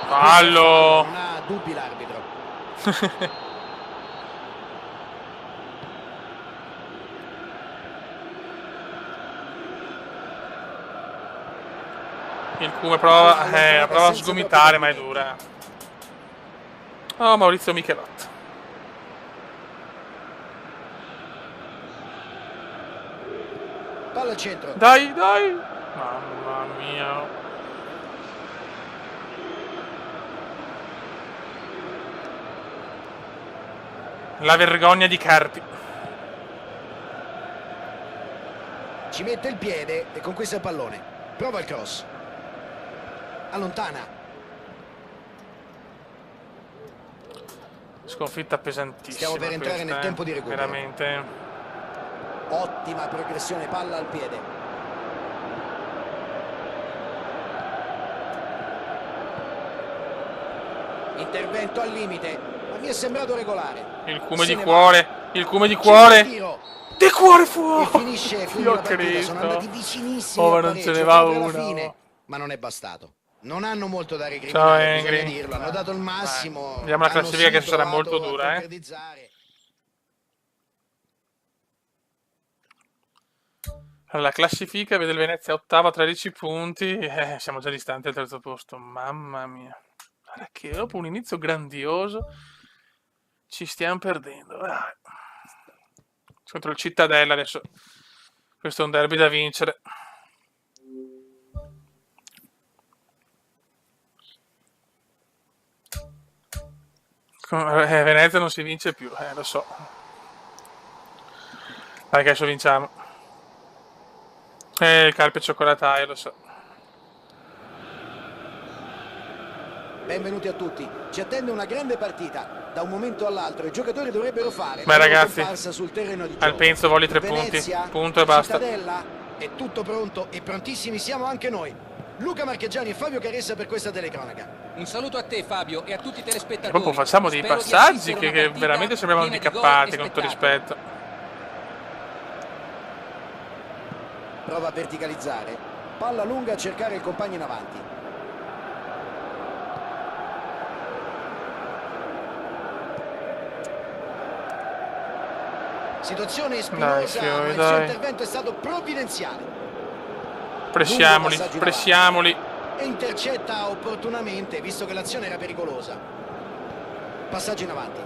Fallo. Non ha dubbi l'arbitro. Il Come prova a sgomitare, ma è dura. Oh, Maurizio Michelotti. Palla al centro. Dai, dai. Mamma mia. La vergogna di Carpi. Ci mette il piede e conquista il pallone. Prova il cross. Allontana. Sconfitta pesantissima. Stiamo per entrare questa, nel tempo di recupero. Veramente. Ottima progressione, palla al piede. Intervento al limite, ma mi è sembrato regolare. Il Come Se di ne cuore. Il Come di va. cuore. Tiro. Di cuore fuori. E finisce qui Dio la partita. Sono andati Cristo. vicinissimi Oh, ma al non ce pareggio, ne va proprio alla uno. fine, ma non è bastato. Non hanno molto da Ciao, recriminare, bisogna Engri. dirlo. Hanno dato il massimo. Vediamo la hanno classifica che sarà provato molto a dura, concretizzare. Allora, la classifica vede il Venezia ottava a 13 punti. Siamo già distanti al terzo posto. Mamma mia. Guarda che dopo un inizio grandioso ci stiamo perdendo. Dai. Contro il Cittadella adesso. Questo è un derby da vincere. Venezia non si vince più, lo so. Dai che adesso vinciamo. Il Carpi e cioccolataio, lo so. Benvenuti a tutti. Ci attende una grande partita. Da un momento all'altro i giocatori dovrebbero fare Beh, la loro ragazzi, comparsa sul terreno di gioco. Al Penzo voglio 3 Venezia, punti. Punto e basta. Cittadella, è tutto pronto e prontissimi siamo anche noi. Luca Marchegiani e Fabio Caressa per questa telecronaca. Un saluto a te Fabio e a tutti i telespettatori. Proprio facciamo dei Spero di passaggi assistere che una partita veramente sembravano piena di gol handicappati, e con tutto spettacolo. rispetto. Prova a verticalizzare. Palla lunga a cercare il compagno in avanti. Situazione spinosa, Dai, ma il suo dai. intervento è stato provvidenziale. Pressiamoli, Lungo passaggio in pressiamoli. E intercetta opportunamente, visto che l'azione era pericolosa. Passaggio in avanti.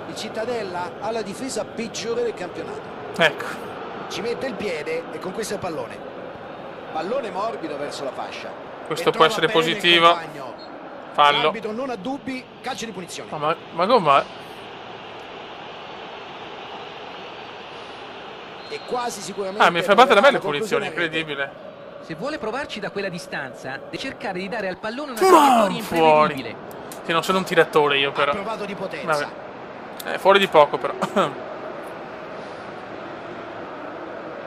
Il Cittadella ha la difesa peggiore del campionato. Ecco. Ci mette il piede e conquista il pallone. Pallone morbido verso la fascia. Questo E può trova essere bene il positivo. compagno. Fallo. L'arbitro non ha dubbi, calcio di punizione. Oh, ma come? E quasi sicuramente Ah, mi fa battere a me le troverà la punizioni, conclusione a rete. incredibile. Se vuole provarci da quella distanza, deve cercare di dare al pallone una Ma traiettoria fuori. imprevedibile. Sì, non sono un tiratore io Ha però. provato di potenza. Vabbè. Fuori di poco però.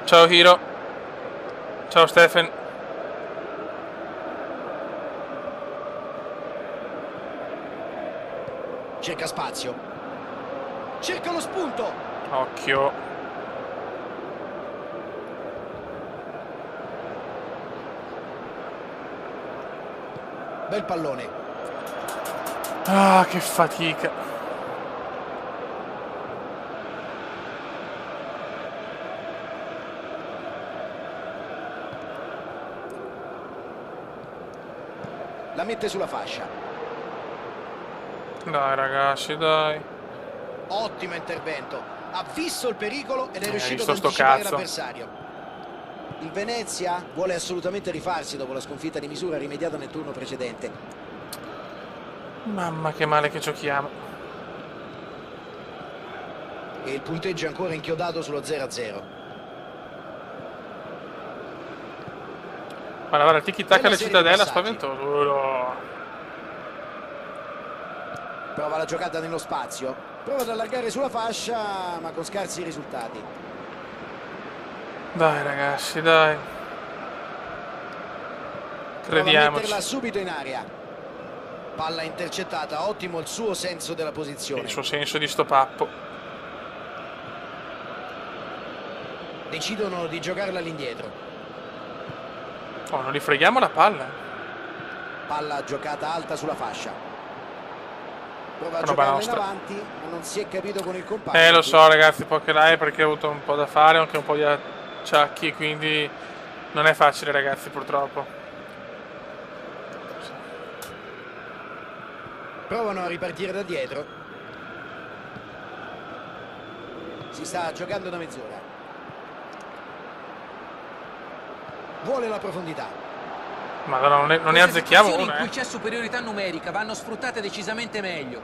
Ciao Hiro. Ciao Stefan. Cerca spazio. Cerca lo spunto. Occhio. Bel pallone. Ah, che fatica. mette sulla fascia. Dai ragazzi, dai. Ottimo intervento. Ha visto il pericolo ed è riuscito visto ad sto anticipare cazzo. l'avversario. Il Venezia vuole assolutamente rifarsi dopo la sconfitta di misura rimediata nel turno precedente. Mamma che male che giochiamo. E il punteggio è ancora inchiodato sullo 0-0. Guarda, il tiki-taka Bella alle serie di Cittadella, passaggi. spaventoso. Prova la giocata nello spazio. Prova ad allargare sulla fascia, ma con scarsi risultati. Dai ragazzi, dai. Prova a Crediamoci. metterla subito in aria. Palla intercettata, ottimo il suo senso della posizione. Il suo senso di sto pappo. Decidono di giocarla all'indietro. Oh, non li freghiamo la palla. Palla giocata alta sulla fascia. Prova a Roba giocarla in nostra. avanti, ma non si è capito con il compagno. Lo so ragazzi, poche live perché ho avuto un po' da fare, anche un po' di acciacchi, quindi non è facile ragazzi purtroppo. Provano a ripartire da dietro. Si sta giocando da mezz'ora. Vuole la profondità. Madonna, non ne Queste azzecchiamo situazioni in una, cui c'è superiorità numerica vanno sfruttate decisamente meglio.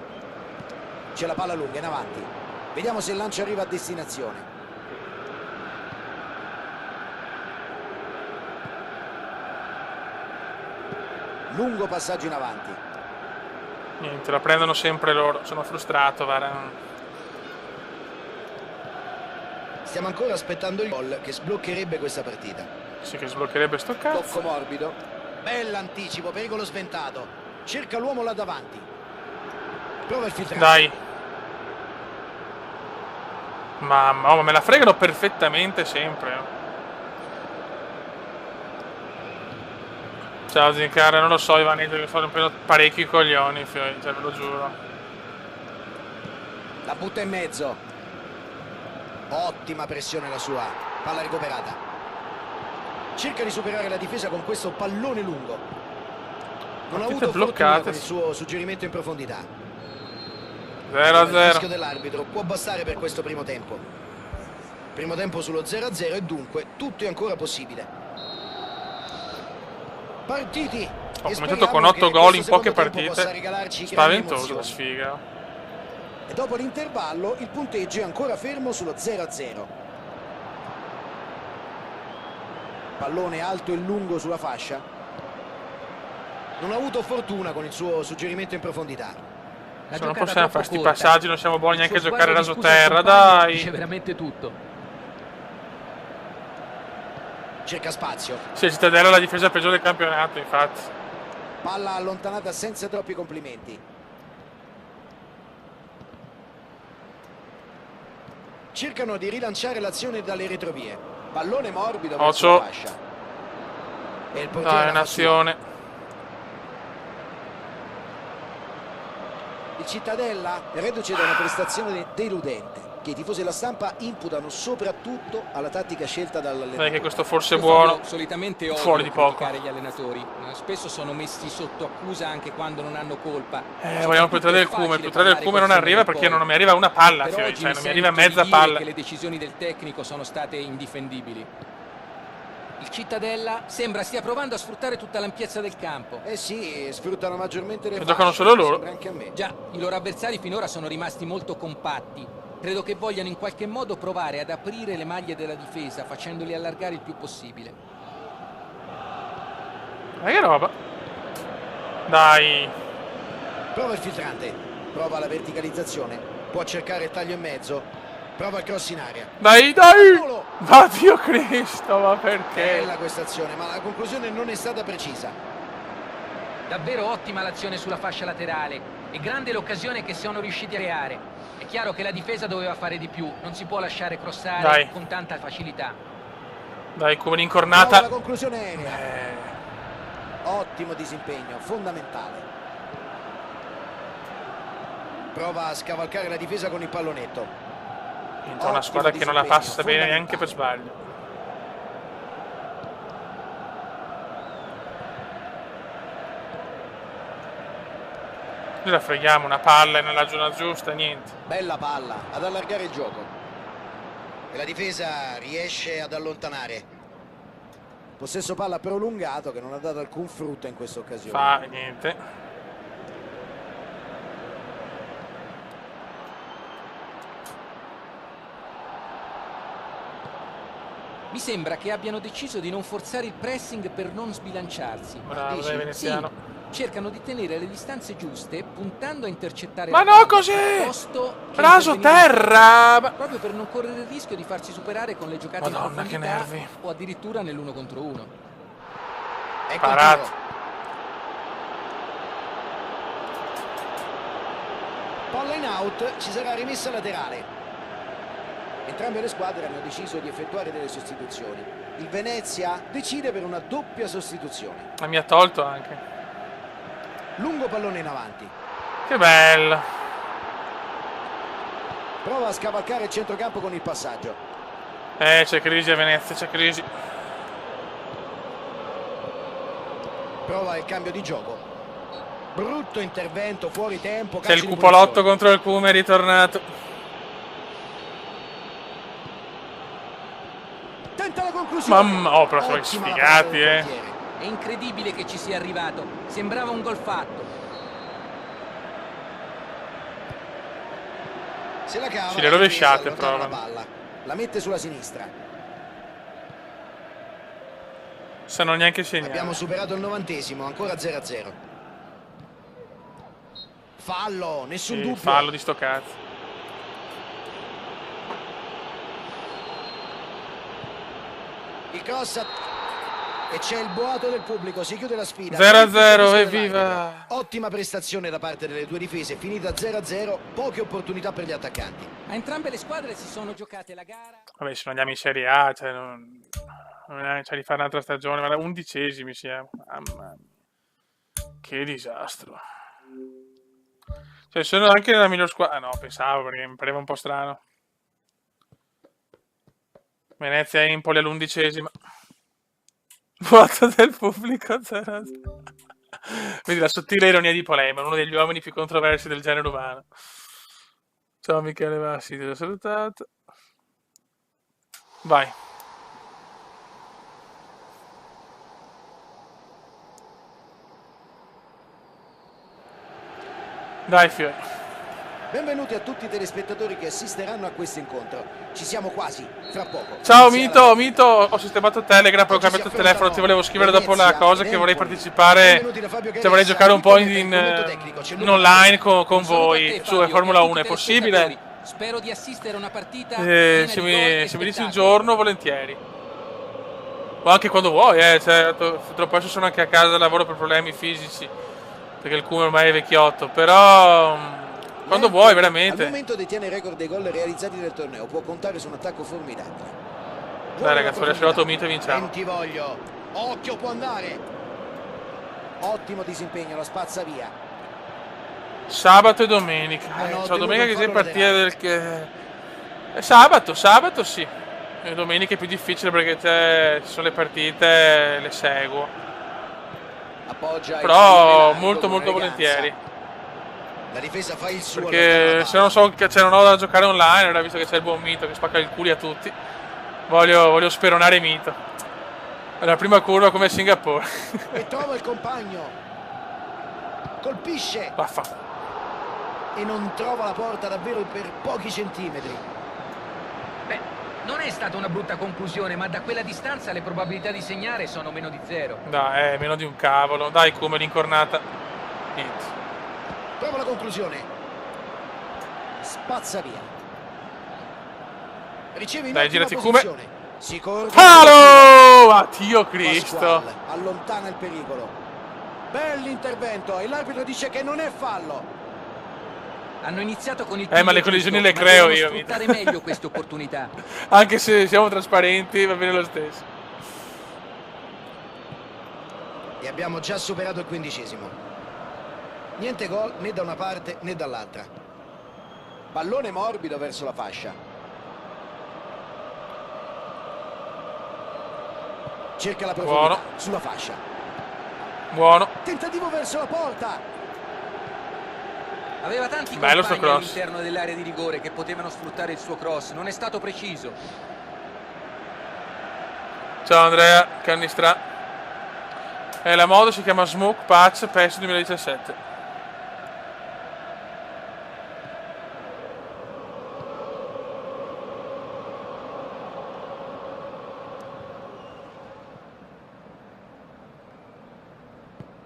C'è la palla lunga in avanti. Vediamo se il lancio arriva a destinazione. Lungo passaggio in avanti. Niente, la prendono sempre loro. Sono frustrato, guarda. Stiamo ancora aspettando il gol che sbloccherebbe questa partita. Sì che sbloccherebbe sto Tocco cazzo. morbido. Bell'anticipo, pericolo sventato. Cerca l'uomo là davanti. Prova il filtrato. Dai. Mamma, oh, ma me la fregano perfettamente sempre. Ciao Zincara, non lo so Ivanese, mi fanno prendere parecchi i coglioni, cioè ve lo giuro. La butta in mezzo. Ottima pressione la sua. Palla recuperata. Cerca di superare la difesa con questo pallone lungo. Non ha avuto fortuna bloccate. con il suo suggerimento in profondità. 0-0. Il rischio dell'arbitro può bastare per questo primo tempo. Primo tempo sullo 0-0 e dunque tutto è ancora possibile. Partiti. Ho E commentato con speriamo 8 che gol in questo poche secondo tempo possa partite. regalarci grandi Spaventoso la emozioni. sfiga. E dopo l'intervallo il punteggio è ancora fermo sullo 0-0. Pallone alto e lungo sulla fascia. Non ha avuto fortuna con il suo suggerimento in profondità. La Se non giocata possiamo troppo fare sti corta. passaggi, non siamo buoni Il neanche a suo giocare sguardo raso di scusa al terra, compagno dice dai. veramente tutto. Cerca spazio. Sì, Cittadella è la difesa peggiore del campionato, infatti. Palla allontanata senza troppi complimenti. Cercano di rilanciare l'azione dalle retrovie. Pallone morbido verso Ocio. la fascia. E il portiere Dai, la fa nazione. sua. Il Cittadella è reduce da una prestazione deludente che i tifosi della stampa imputano soprattutto alla tattica scelta Dai dall'allenatore. che questo forse è Io, buono. Fabio, solitamente odio Fuori di poco. criticare gli allenatori. Spesso sono messi sotto accusa anche quando non hanno colpa. Vogliamo più 3 del Cume. Più 3 del Cume non arriva perché non mi arriva una palla, Però Fiori. oggi Cioè, mi non mi arriva sento di mezza dire palla. che le decisioni del tecnico sono state indifendibili. Il Cittadella sembra stia provando a sfruttare tutta l'ampiezza del campo. Eh sì, sfruttano maggiormente le E fasce. giocano solo loro. Sembra anche a me. Già, i loro avversari finora sono rimasti molto compatti. Credo che vogliano in qualche modo provare ad aprire le maglie della difesa, facendoli allargare il più possibile. Ma che roba? Dai. Prova il filtrante. Prova la verticalizzazione. Può cercare il taglio in mezzo. Prova il cross in aria. Dai, dai. Volo! Ma Dio Cristo, ma perché? Bella questa azione, ma la conclusione non è stata precisa. Davvero ottima l'azione sulla fascia laterale e grande l'occasione che sono riusciti a creare. È chiaro che la difesa doveva fare di più, non si può lasciare crossare Dai. con tanta facilità. Dai, come Prova la l'incornata. conclusione aerea. Ottimo disimpegno, fondamentale. Prova a scavalcare la difesa con il pallonetto. Entra una squadra che non la passa bene neanche per sbaglio. Noi la freghiamo, una palla nella zona giusta, niente. Bella palla, ad allargare il gioco. E la difesa riesce ad allontanare. Possesso palla prolungato che non ha dato alcun frutto in questa occasione. Fa niente. Mi sembra che abbiano deciso di non forzare il pressing per non sbilanciarsi. Bravo, dici? dai, veneziano. Sì, cercano di tenere le distanze giuste, puntando a intercettare Ma la no, palla, così! piuttosto che Raso intervenire in terra! Ma- proprio per non correre il rischio di farsi superare con le giocate Madonna, in che profondità nervi. o addirittura nell'uno contro uno. Ecco il Parato. tiro. Palla in out, ci sarà rimessa laterale. Entrambe le squadre hanno deciso di effettuare delle sostituzioni. Il Venezia decide per una doppia sostituzione. Ma mi ha tolto anche. Lungo pallone in avanti. Che bello. Prova a scavalcare il centrocampo con il passaggio. C'è crisi a Venezia, c'è crisi. Prova il cambio di gioco. Brutto intervento, fuori tempo. C'è il calcio di cupolotto punizione. contro il Cume, è ritornato. Tenta la conclusione. Mamma, oh, però sono Ottima la sfigati, parata del portiere. È incredibile che ci sia arrivato, sembrava un gol fatto. Se la cava, Sì, le la rovesciate difesa allontana la provano. palla. La mette sulla sinistra. Sanno neanche segnare. Abbiamo superato il 90°, ancora 0-0. Fallo, nessun Sì, dubbio. fallo di sto cazzo. Il cross e c'è il boato del pubblico, si chiude la sfida. 0-0, evviva! Ottima prestazione da parte delle due difese, finita 0-0, poche opportunità per gli attaccanti. A entrambe le squadre si sono giocate la gara. Vabbè, se non andiamo in Serie A, cioè, non c'è di fare un'altra stagione, ma da 11esimi siamo. Mamma mia. Che disastro. Cioè, sono anche nella miglior squadra. Ah, no, pensavo perché mi pareva un po' strano. Venezia e Empoli all'11esima. Voto del pubblico 0-0. Vedi la sottile ironia di Polema, uno degli uomini più controversi del genere umano. Ciao Michele Massi, ti ho salutato. Vai. Dai Fiore. Benvenuti a tutti i telespettatori che assisteranno a questo incontro. Ci siamo quasi, fra poco. Ciao Inizierà Mito, ho sistemato Telegram, ho cambiato il telefono, ti volevo scrivere dopo la cosa che vorrei partecipare, cioè vorrei giocare un po' in online con voi su Formula 1, è possibile? Spero di assistere a una partita Se mi dici il giorno, volentieri. O anche quando vuoi, cioè, troppo adesso sono anche a casa, lavoro per problemi fisici, perché il Cume ormai è vecchiotto, però quando vuoi, Al veramente. momento detiene il record dei gol realizzati nel torneo, può contare su un attacco formidabile. Dai ragazzi, ho lasciato Mito e vinciamo. Bentivoglio, occhio, può andare. Ottimo disimpegno, lo spazza via. Sabato e domenica. Ciao, domenica che sei partita del... Sabato sì. E domenica è più difficile perché ci sono le partite, le seguo. Appoggia Però molto volentieri. La difesa fa il suo. Perché se non non ho da giocare online, ora visto che c'è il buon Mito che spacca il culo a tutti, voglio speronare Mito. È la prima curva come a Singapore. E trova il compagno. Colpisce. Vaffanculo. E non trova la porta davvero per pochi centimetri. Beh, non è stata una brutta conclusione, ma da quella distanza le probabilità di segnare sono meno di 0. Dai, meno di un cavolo. Dai, come l'incornata. Niente. Prova la conclusione. Spazza via. Riceve in Dai, ottima girati, Cume. posizione. Si corre. Palo! Ah, Dio Cristo. Pasquale allontana il pericolo. Bell'intervento e l'arbitro dice che non è fallo. Hanno iniziato con il ma le giusto, collisioni le ma creo devono io, sfruttare Mito. meglio queste opportunità. Anche se siamo trasparenti, va bene lo stesso. E abbiamo già superato il 15°. Niente gol né da una parte né dall'altra. Pallone morbido verso la fascia. Cerca la profondità. Buono. Sulla fascia. Buono. Tentativo verso la porta. Aveva tanti Bello sto compagni cross. all'interno dell'area di rigore che potevano sfruttare il suo cross, non è stato preciso. Ciao Andrea, Cannistra. La moda si chiama Smoke Patch PES 2017.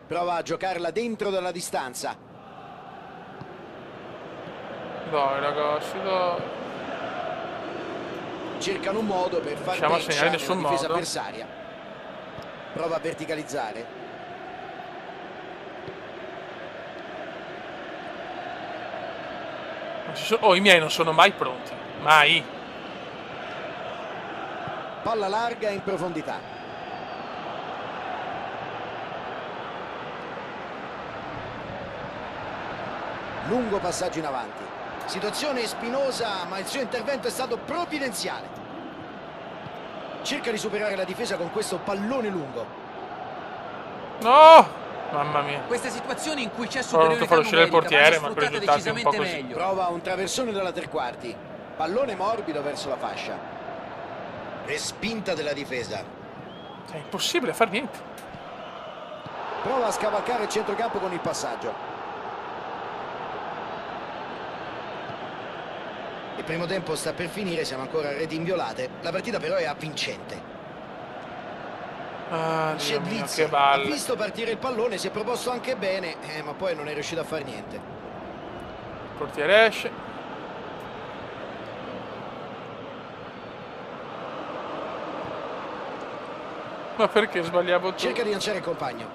Prova a giocarla dentro dalla distanza. Dai ragazzi, dai. Cercano un modo per far Riusciamo a breccia segnare in nella nessun difesa modo. avversaria. Prova a verticalizzare. Oh, i miei non sono mai pronti. Mai. Palla larga in profondità. Lungo passaggio in avanti. Situazione spinosa, ma il suo intervento è stato provvidenziale. Cerca di superare la difesa con questo pallone lungo. No! Mamma mia. Queste situazioni in cui c'è Ho voluto superiorità far uscire il numerica portiere, vanno ma per i sfruttate risultati un po' decisamente così. meglio. Prova un traversone dalla tre quarti. Pallone morbido verso la fascia. Respinta della difesa. È impossibile far niente. Prova a scavalcare il centrocampo con il passaggio. Il primo tempo sta per finire, siamo ancora a reti inviolate. La partita però è avvincente. Ah, C'è Dio mio, blitz, che ha balle. visto partire il pallone, si è proposto anche bene, ma poi non è riuscito a fare niente. Il portiere esce. Ma perché sbagliavo tutto? Cerca di lanciare il compagno.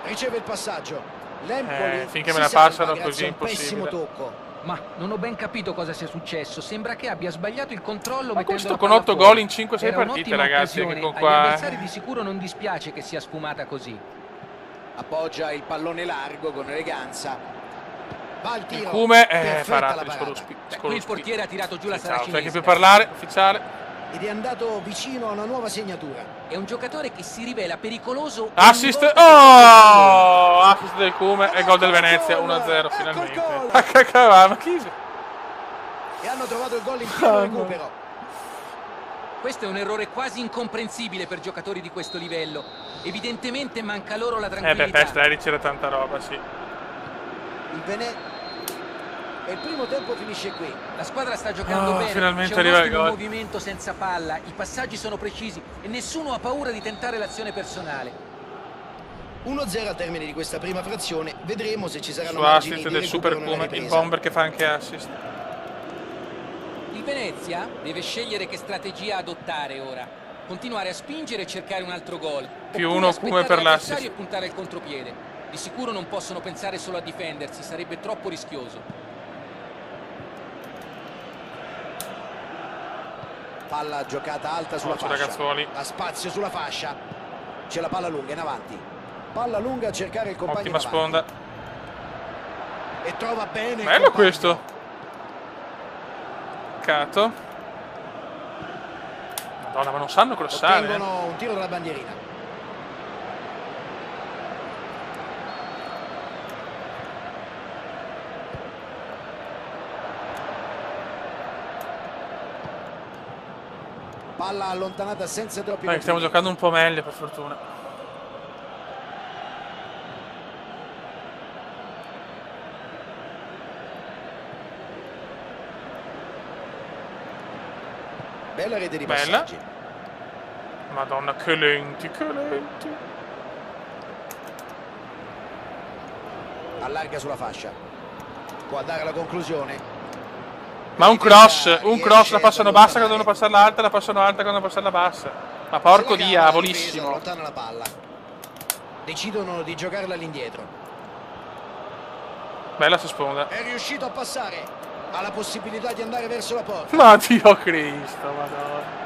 Riceve il passaggio. L'Empoli finché si me la salva passano grazie così a è un pessimo impossibile. tocco. Ma non ho ben capito cosa sia successo. Sembra che abbia sbagliato il controllo Ma mettendo questo la con palla 8 fuori. gol in 5-6 Era partite, un'ottima ragazzi, occasione. che con Agli qua, avversari di sicuro non dispiace che sia sfumata così. Appoggia il pallone largo con eleganza. Va al tiro. Come Perfetta farà la per parata. Qui il portiere ha tirato giù la Ciao, c'è che saracinesca. più parlare, ufficiale. Ed è andato vicino a una nuova segnatura. È un giocatore che si rivela pericoloso. ogni Assist, volta che tocca il assist del Cume e gol del Venezia 1-0 Ecco finalmente. il gol. Ma che cavolo, ma chi? E hanno trovato il gol in pieno recupero. Questo è un errore quasi incomprensibile per giocatori di questo livello. Evidentemente manca loro la Beh, tranquillità. per Steri c'era tanta roba, sì. Il Venezia. E il primo tempo finisce qui. La squadra sta giocando bene, finalmente c'è un arriva il ottimo gol. movimento senza palla, i passaggi sono precisi e nessuno ha paura di tentare l'azione personale. 1-0 al termine di questa prima frazione. Vedremo se ci saranno Su margini assist di del recupero Super nella Cume, il ripresa. bomber che fa anche assist. Il Venezia deve scegliere che strategia adottare ora. Continuare a spingere e cercare un altro gol. Più Oppure uno aspettare Cume per l'avversario l'assist. e puntare al contropiede. Di sicuro non possono pensare solo a difendersi, sarebbe troppo rischioso. Palla giocata alta sulla Forza, fascia. ragazzuoli. Ha spazio sulla fascia. C'è la palla lunga in avanti. Palla lunga a cercare il compagno Ottima in avanti. sponda. E trova bene il Bello compagno. questo. Cato. Madonna, ma non sanno crossare. Ottengono un tiro dalla bandierina. Palla allontanata senza troppi Stiamo movimenti. giocando un po' meglio, per fortuna. Bella rete di Bella. passaggi. Madonna, che lenti, che lenti. Allarga sulla fascia. Può andare alla conclusione. Ma un cross, la passano bassa quando devono passarla alta, la passano alta quando devono passarla bassa. Ma porco Se la cava la difesa, diavolissimo. allontana la palla. Decidono di giocarla all'indietro. Bella si sponda. È riuscito a passare. Ha la possibilità di andare verso la porta. Ma Dio Cristo, madonna.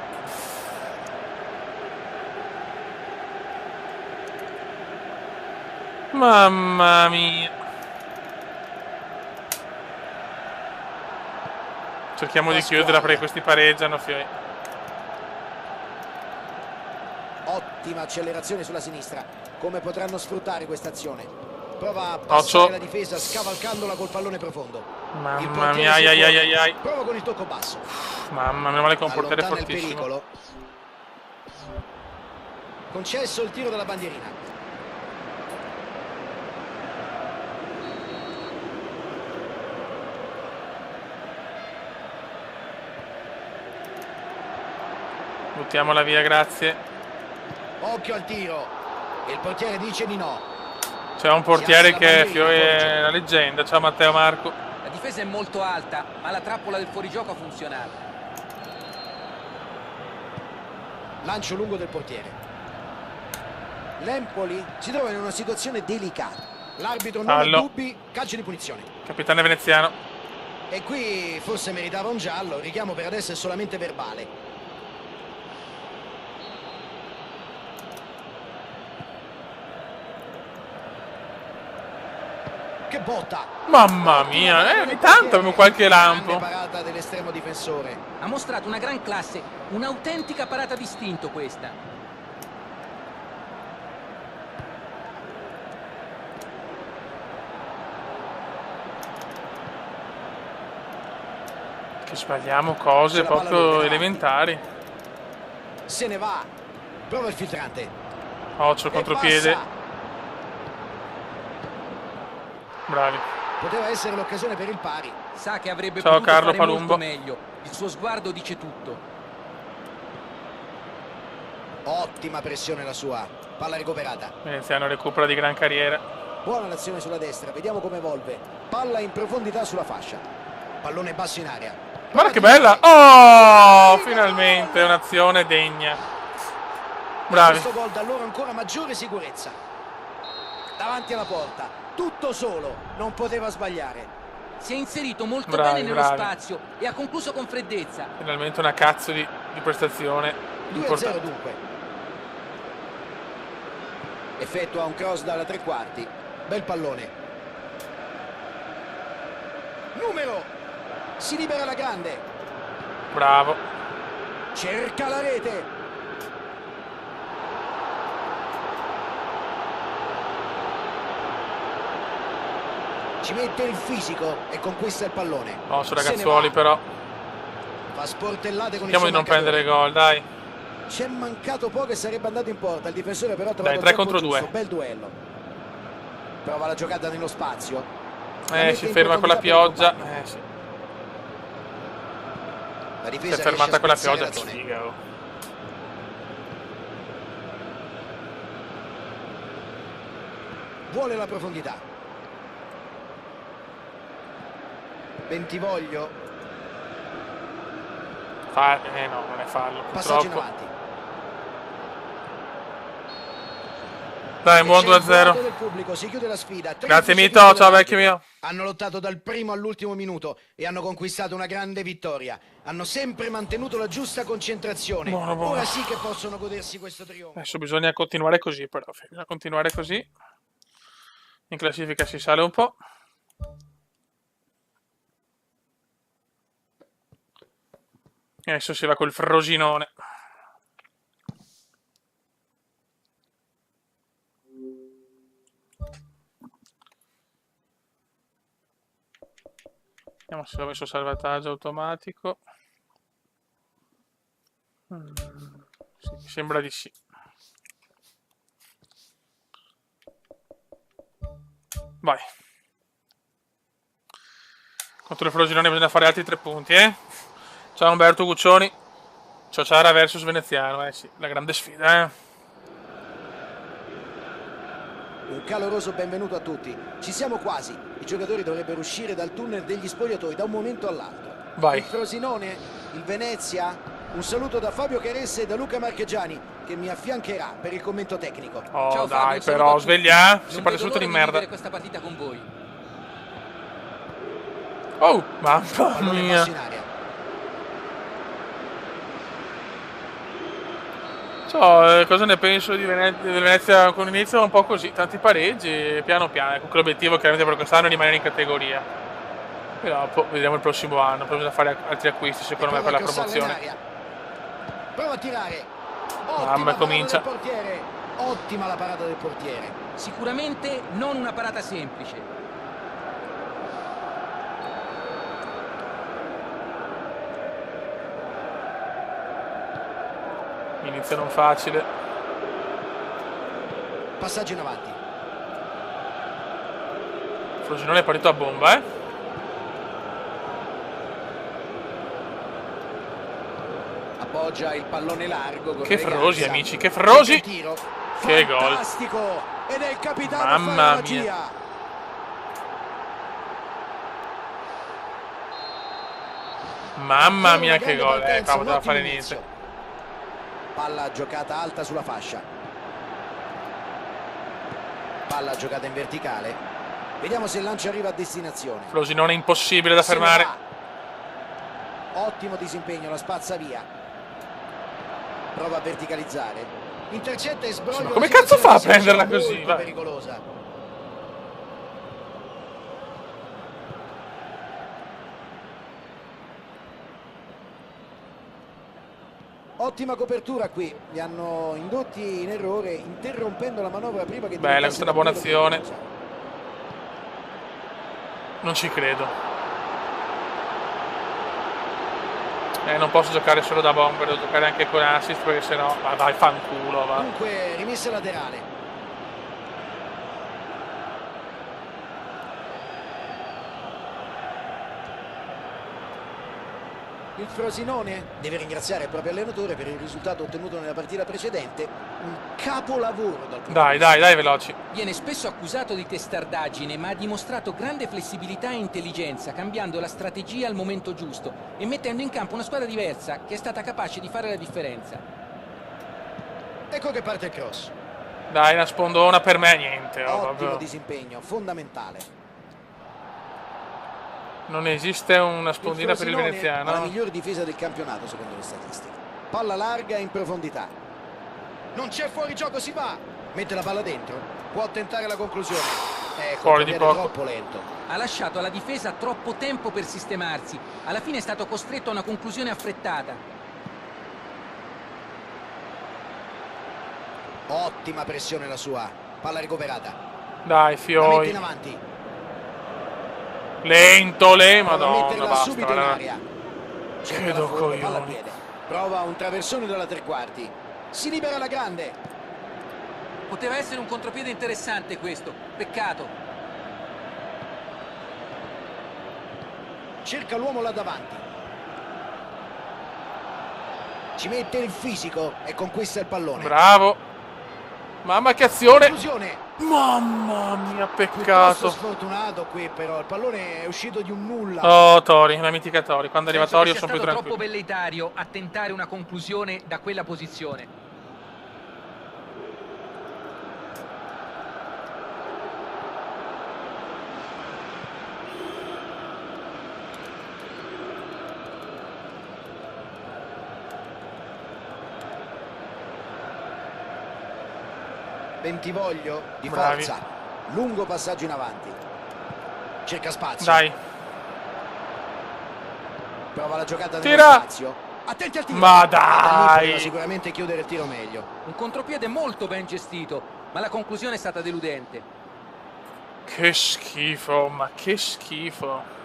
Mamma mia. Cerchiamo di chiuderla perché questi pareggiano. Ottima accelerazione sulla sinistra. Come potranno sfruttare questa azione? Prova a passare Occhio. la difesa scavalcandola col pallone profondo. Il Mamma portiere mia, si ai, ai, fuori. ai, ai. Prova con il tocco basso. Mamma, meno male che è un portiere Allontana il fortissimo. pericolo. Concesso il tiro dalla bandierina. Buttiamola via, grazie. Occhio al tiro. E il portiere dice di no. C'è un portiere che è una leggenda. Ciao Matteo Marco. La difesa è molto alta, ma la trappola del fuorigioco ha funzionato. Lancio lungo del portiere. L'Empoli si trova in una situazione delicata. L'arbitro non ha Fallo. dubbi, calcio di punizione. Capitano veneziano. E qui forse meritava un giallo, il richiamo per adesso è solamente verbale. Che botta! Mamma mia, ogni tanto abbiamo qualche Grande lampo. parata dell'estremo difensore. Ha mostrato una gran classe, un'autentica parata d'istinto questa. Che sbagliamo cose C'è la palla proprio lunga, elementari. Se ne va. Prova il filtrante. Occhio E contropiede. passa. Bravi. Poteva essere l'occasione per il pari. Sa che avrebbe Ciao, potuto Carlo fare Palumbo. molto meglio. Il suo sguardo dice tutto. Ottima pressione la sua. Palla recuperata. Veneziano recupera di gran carriera. Buona l'azione sulla destra, vediamo come evolve. Palla in profondità sulla fascia. Pallone basso in aria. Guarda che bella. Oh, finalmente un'azione degna. Bravi. Questo gol dà loro ancora maggiore sicurezza. Davanti alla porta, tutto solo, non poteva sbagliare. Si è inserito molto Bravi, bene nello bravi. spazio e ha concluso con freddezza. Finalmente una cazzo di prestazione 2-0 importante. dunque. Effettua un cross dalla tre quarti. Bel pallone. Numero. Si libera la grande. Bravo. Cerca la rete. Ci mette il fisico e conquista il pallone. Osso Se ne ragazzuoli va. però. Fa sportellate con Cerchiamo il di suo non prendere gol, dai. C'è mancato poco e sarebbe andato in porta. Il difensore però ha trovato Dai, 3 il tempo contro 2. giusto. Bel duello. Prova la giocata nello spazio. Si ferma con la pioggia. Sì. La Si difesa è fermata riesce con la a spezzare pioggia. la zona. Figa, oh. Vuole la profondità. Bentivoglio. No, non è fallo. Passaggio in Purtroppo. avanti. Dai, un buon C'è il voto 2-0. del pubblico, si chiude la sfida. Grazie 30 Mito, secondi ciao davanti. vecchio mio. Hanno lottato dal primo all'ultimo minuto e hanno conquistato una grande vittoria. Hanno sempre mantenuto la giusta concentrazione. Buono, buono. Ora sì che possono godersi questo trionfo. Adesso bisogna continuare così però. Bisogna continuare così. In classifica si sale un po'. E adesso si va col Frosinone. Vediamo se ho messo salvataggio automatico. Sì, mi sembra di sì. Vai. Contro il Frosinone bisogna fare altri 3 punti, eh? Ciao Umberto Guccioni. Ciociara versus Veneziano, sì, la grande sfida, eh? Un caloroso benvenuto a tutti. Ci siamo quasi. I giocatori dovrebbero uscire dal tunnel degli spogliatoi da un momento all'altro. Vai. Il Frosinone, il Venezia. Un saluto da Fabio Caressa e da Luca Marchegiani che mi affiancherà per il commento tecnico. Oh, Ciao, Fabio, dai, un saluto a però, tutti. sveglia, Non si parte vedo subito l'ora di di merda. vivere questa partita con voi. Oh, mamma Pallone mia. basso in aria. So, cosa ne penso di del Venezia con inizio un po' così, tanti pareggi, piano piano, con l'obiettivo chiaramente per quest'anno è rimanere in categoria. Però vedremo il prossimo anno, poi bisogna fare altri acquisti secondo me per la Prova a crossarla in promozione. aria. Prova a tirare. Mamma, Ottima comincia. parata del portiere. Ottima la parata del portiere. Sicuramente non una parata semplice. Inizio non facile. Passaggio in avanti. Frosinone è partito a bomba, eh? Appoggia il pallone largo con Che frosi, eleganza. amici, che frosi! Tiro. Che gol! Fantastico! Ed è il capitano a Mamma fare la mia. magia. Mamma mia, Una che grande gol! partenza, Qua un poteva ottimo fare inizio. niente. Palla giocata alta sulla fascia. Palla giocata in verticale. Vediamo se il lancio arriva a destinazione. Frosinone è impossibile da Se ne fermare. va. Ottimo disimpegno, la spazza via. Prova a verticalizzare. Intercetta e sbroglia. Ma come una cazzo fa a situazione prenderla molto così? Vai. pericolosa. Ottima copertura qui, li hanno indotti in errore interrompendo la manovra prima che Bella, diventasse questa è una buona davvero azione. pericolosa. Non ci credo. Non posso giocare solo da bomber, devo giocare anche con assist perché sennò... Ma vai, fanculo, va. Dunque rimessa laterale. Il Frosinone deve ringraziare il proprio allenatore per il risultato ottenuto nella partita precedente. Un capolavoro dal punto Dai, di vista. dai, dai, veloci. Viene spesso accusato di testardaggine, ma ha dimostrato grande flessibilità e intelligenza, cambiando la strategia al momento giusto e mettendo in campo una squadra diversa che è stata capace di fare la differenza. Ecco che parte il cross. Dai, una spondona per me, niente. Oh, Ottimo proprio. disimpegno, fondamentale. Non esiste una spondina Il per il Frosinone ha la veneziano. miglior difesa del campionato secondo le statistiche. Palla larga in profondità. Non c'è fuorigioco, si va. Mette la palla dentro. Può tentare la conclusione. Fuori di poco. Troppo lento. Ha lasciato alla difesa troppo tempo per sistemarsi. Alla fine è stato costretto a una conclusione affrettata. Ottima pressione la sua. Palla recuperata. Dai, La mette fioi. in avanti. Lento, le Prova a madonna, metterla basta. subito in guarda. aria. Cerca Che la fondo, palla a coglioni. piede. Prova un traversone dalla tre quarti. Si libera la grande. Poteva essere un contropiede interessante questo. Peccato. Cerca l'uomo là davanti. Ci mette il fisico e conquista il pallone. Bravo. Mamma che azione. Conclusione. Mamma mia, Piuttosto peccato. sfortunato qui però. Il pallone è uscito di un nulla. Oh, Tori, una mitica Tori. Quando arriva Penso Tori che io sia sono più stato troppo tranquillo. velleitario a tentare una conclusione da quella posizione. Bentivoglio di Bravi. forza. Lungo passaggio in avanti. Cerca spazio. Dai. Prova la giocata nello Tira. spazio. Attenti al tiro. Ma Da lì dai. poteva sicuramente chiudere il tiro meglio. Un contropiede molto ben gestito, ma la conclusione è stata deludente. Che schifo, ma che schifo.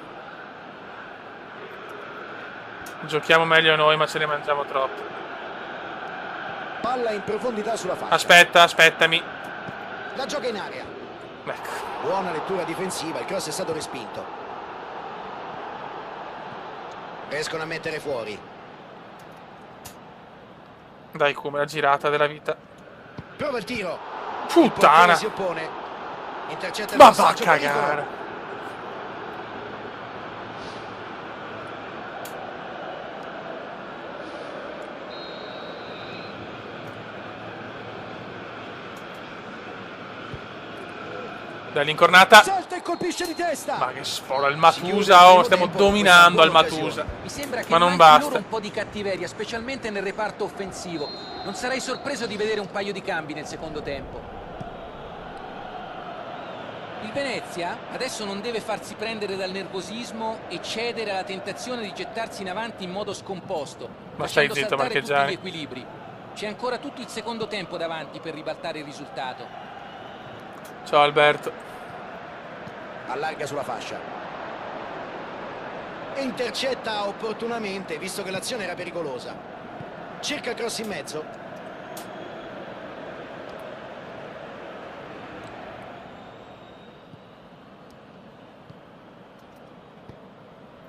Giochiamo meglio noi, ma ce ne mangiamo troppo. Palla in profondità sulla fascia. Aspetta, aspettami. La gioca in area. Ecco. Buona lettura difensiva, il cross è stato respinto. Riescono a mettere fuori. Dai, come la girata della vita. Prova il tiro. Il portiere Puttana. si oppone. Intercetta il Ma va a passaggio, pericolo. cagare. Dai, l'incornata. Salta e colpisce di testa. Ma che sfora, il Si chiude Matusa, il oh, primo stiamo tempo, dominando al questa è una buona Matusa. occasione. Mi sembra che Ma non manchi basta. loro un po' di cattiveria, specialmente nel reparto offensivo. Non sarei sorpreso di vedere un paio di cambi nel secondo tempo. Il Venezia adesso non deve farsi prendere dal nervosismo e cedere alla tentazione di gettarsi in avanti in modo scomposto, Ma stai facendo zitto, saltare tutti Marchegiani. gli equilibri. C'è ancora tutto il secondo tempo davanti per ribaltare il risultato. Ciao Alberto. Allarga sulla fascia e intercetta opportunamente, visto che l'azione era pericolosa. Cerca cross in mezzo.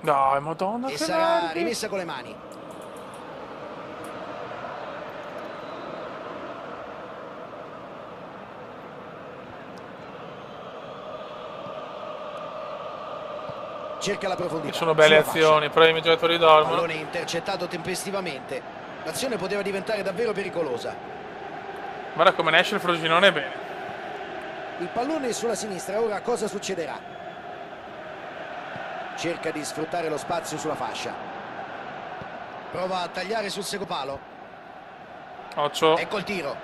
Dai, madonna, E che sarà nervi. rimessa con le mani. Cerca la profondità. Sono belle sulla fascia. azioni, però i miei giocatori dormono. Pallone intercettato tempestivamente. L'azione poteva diventare davvero pericolosa. Guarda come ne esce il Frosinone bene. Il pallone è sulla sinistra, ora cosa succederà? Cerca di sfruttare lo spazio sulla fascia. Prova a tagliare sul secondo palo. Occhio. Ecco il tiro.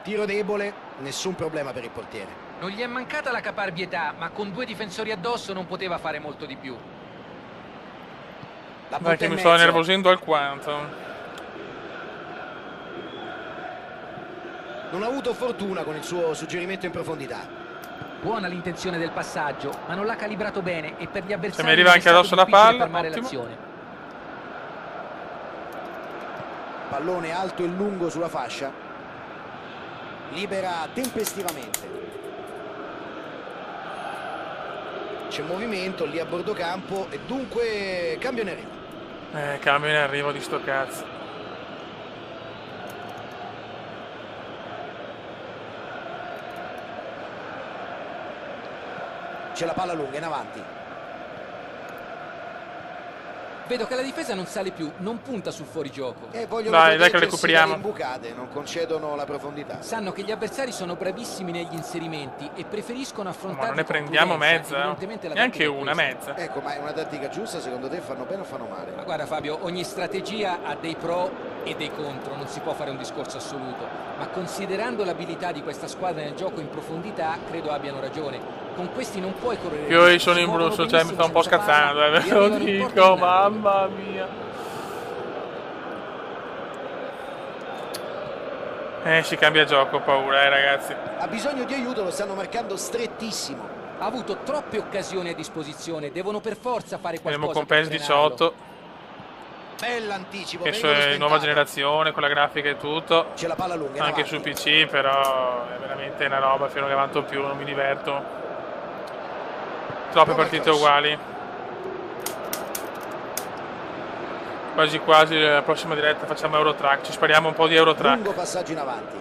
Tiro debole, nessun problema per il portiere. Non gli è mancata la caparbietà, ma con 2 difensori addosso non poteva fare molto di più. La Dai butta che in mi sto mezzo. nervosendo alquanto. Non ha avuto fortuna con il suo suggerimento in profondità. Buona l'intenzione del passaggio, ma non l'ha calibrato bene e per gli avversari mi arriva è anche stato addosso la difficile palla, fermare ottimo. l'azione. Pallone alto e lungo sulla fascia. Libera tempestivamente. C'è movimento lì a bordo campo e dunque cambio in arrivo. Cambio in arrivo di sto cazzo. C'è la palla lunga in avanti. Vedo che la difesa non sale più, non punta sul fuorigioco. E vogliono Dai, dai che proteggersi recuperiamo. dalle imbucate, non concedono la profondità. Sanno che gli avversari sono bravissimi negli inserimenti e preferiscono Ma affrontarli non ne con prendiamo prudenza. mezza. Evidentemente la Neanche tattica è una questa. mezza. Ecco, ma è una tattica giusta, secondo te fanno bene o fanno male? Ma guarda Fabio, ogni strategia ha dei pro e dei contro, non si può fare un discorso assoluto, ma considerando l'abilità di questa squadra nel gioco in profondità, credo abbiano ragione. Con questi non puoi correre. Io rischi, sono si in muovono brusso, cioè mi sto un po' benissimo senza scazzando, palla, ve e lo arrivano in porta dico, in un attimo. mamma mia. Si cambia gioco, ho paura, ragazzi. Ha bisogno di aiuto, lo stanno marcando strettissimo. Ha avuto troppe occasioni a disposizione, devono per forza fare Andiamo qualcosa con per PES frenarlo. 18, Bell'anticipo. che è nuova generazione, con la grafica e tutto. C'è la palla lunga in Anche avanti. su PC, però è veramente una roba, fino a che avanto più, non mi diverto. Troppe Prova partite cross. uguali. Quasi quasi la prossima diretta facciamo Eurotrack, ci spariamo un po' di Eurotrack. Lungo passaggio in avanti.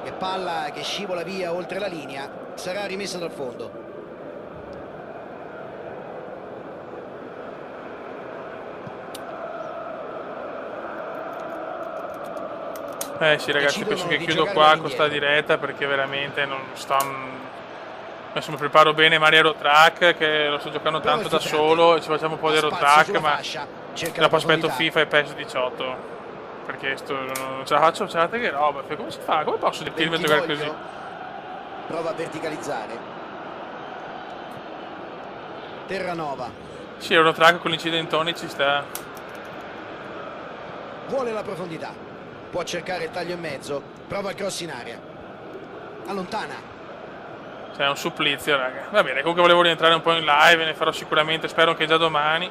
E palla che scivola via oltre la linea, sarà rimessa dal fondo. Sì ragazzi, penso che di chiudo giocare qua con all'indietro. sta diretta perché veramente non sto... Adesso mi preparo bene Mario Eurotrack, che lo sto giocando Prova tanto da infiltrate. solo e ci facciamo un po' di Ha spazio Eurotrack, sulla ma fascia, cerca la dopo aspetto profondità. FIFA e PES 18. Perché non ce la faccio, guardate che roba, come si fa? Come posso divertirmi a giocare così? Bentivoglio. Prova a verticalizzare. Terranova. Sì, Eurotrack con l'incidentone ci sta. Vuole la profondità. Può cercare il taglio in mezzo. Prova il cross in aria. Allontana. Cioè è un supplizio, raga. Va bene, comunque volevo rientrare un po' in live, ne farò sicuramente, spero che già domani.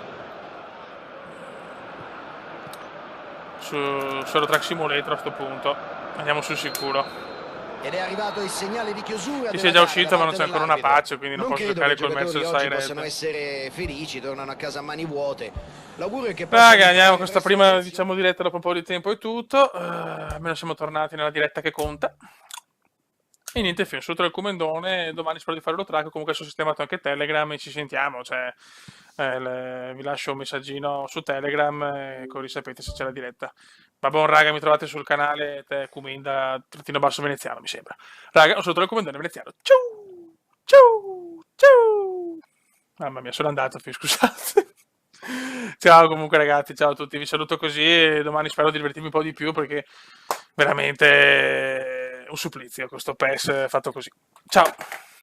Su Eurotrack Simulator a sto punto. Andiamo sul sicuro. Ed è arrivato il segnale di chiusura. Sì, della sì, è già gara uscito, da ma non parte c'è ancora una dell'arbitro. patch, quindi non posso credo giocare che i col giocatori Merseyside oggi possano Red. essere felici, tornano a casa a mani vuote. L'augurio è che Raga, possano andiamo fare con questa il resto prima, del diciamo, diretta dopo un po' di tempo e tutto. Almeno siamo tornati nella diretta che conta. E niente, film, saluto il comandone. Domani spero di fare lo track. Comunque sono sistemato anche Telegram e ci sentiamo. Cioè, vi lascio un messaggino su Telegram e così sapete se c'è la diretta. Va buon, raga, mi trovate sul canale Cuminda _ veneziano, mi sembra. Raga, un saluto il comandone veneziano. Ciao! Ciao! Ciao! Mamma mia, sono andato, scusate. Ciao comunque ragazzi, ciao a tutti, vi saluto così e domani spero di divertirmi un po' di più perché veramente un supplizio questo PES fatto così. Ciao!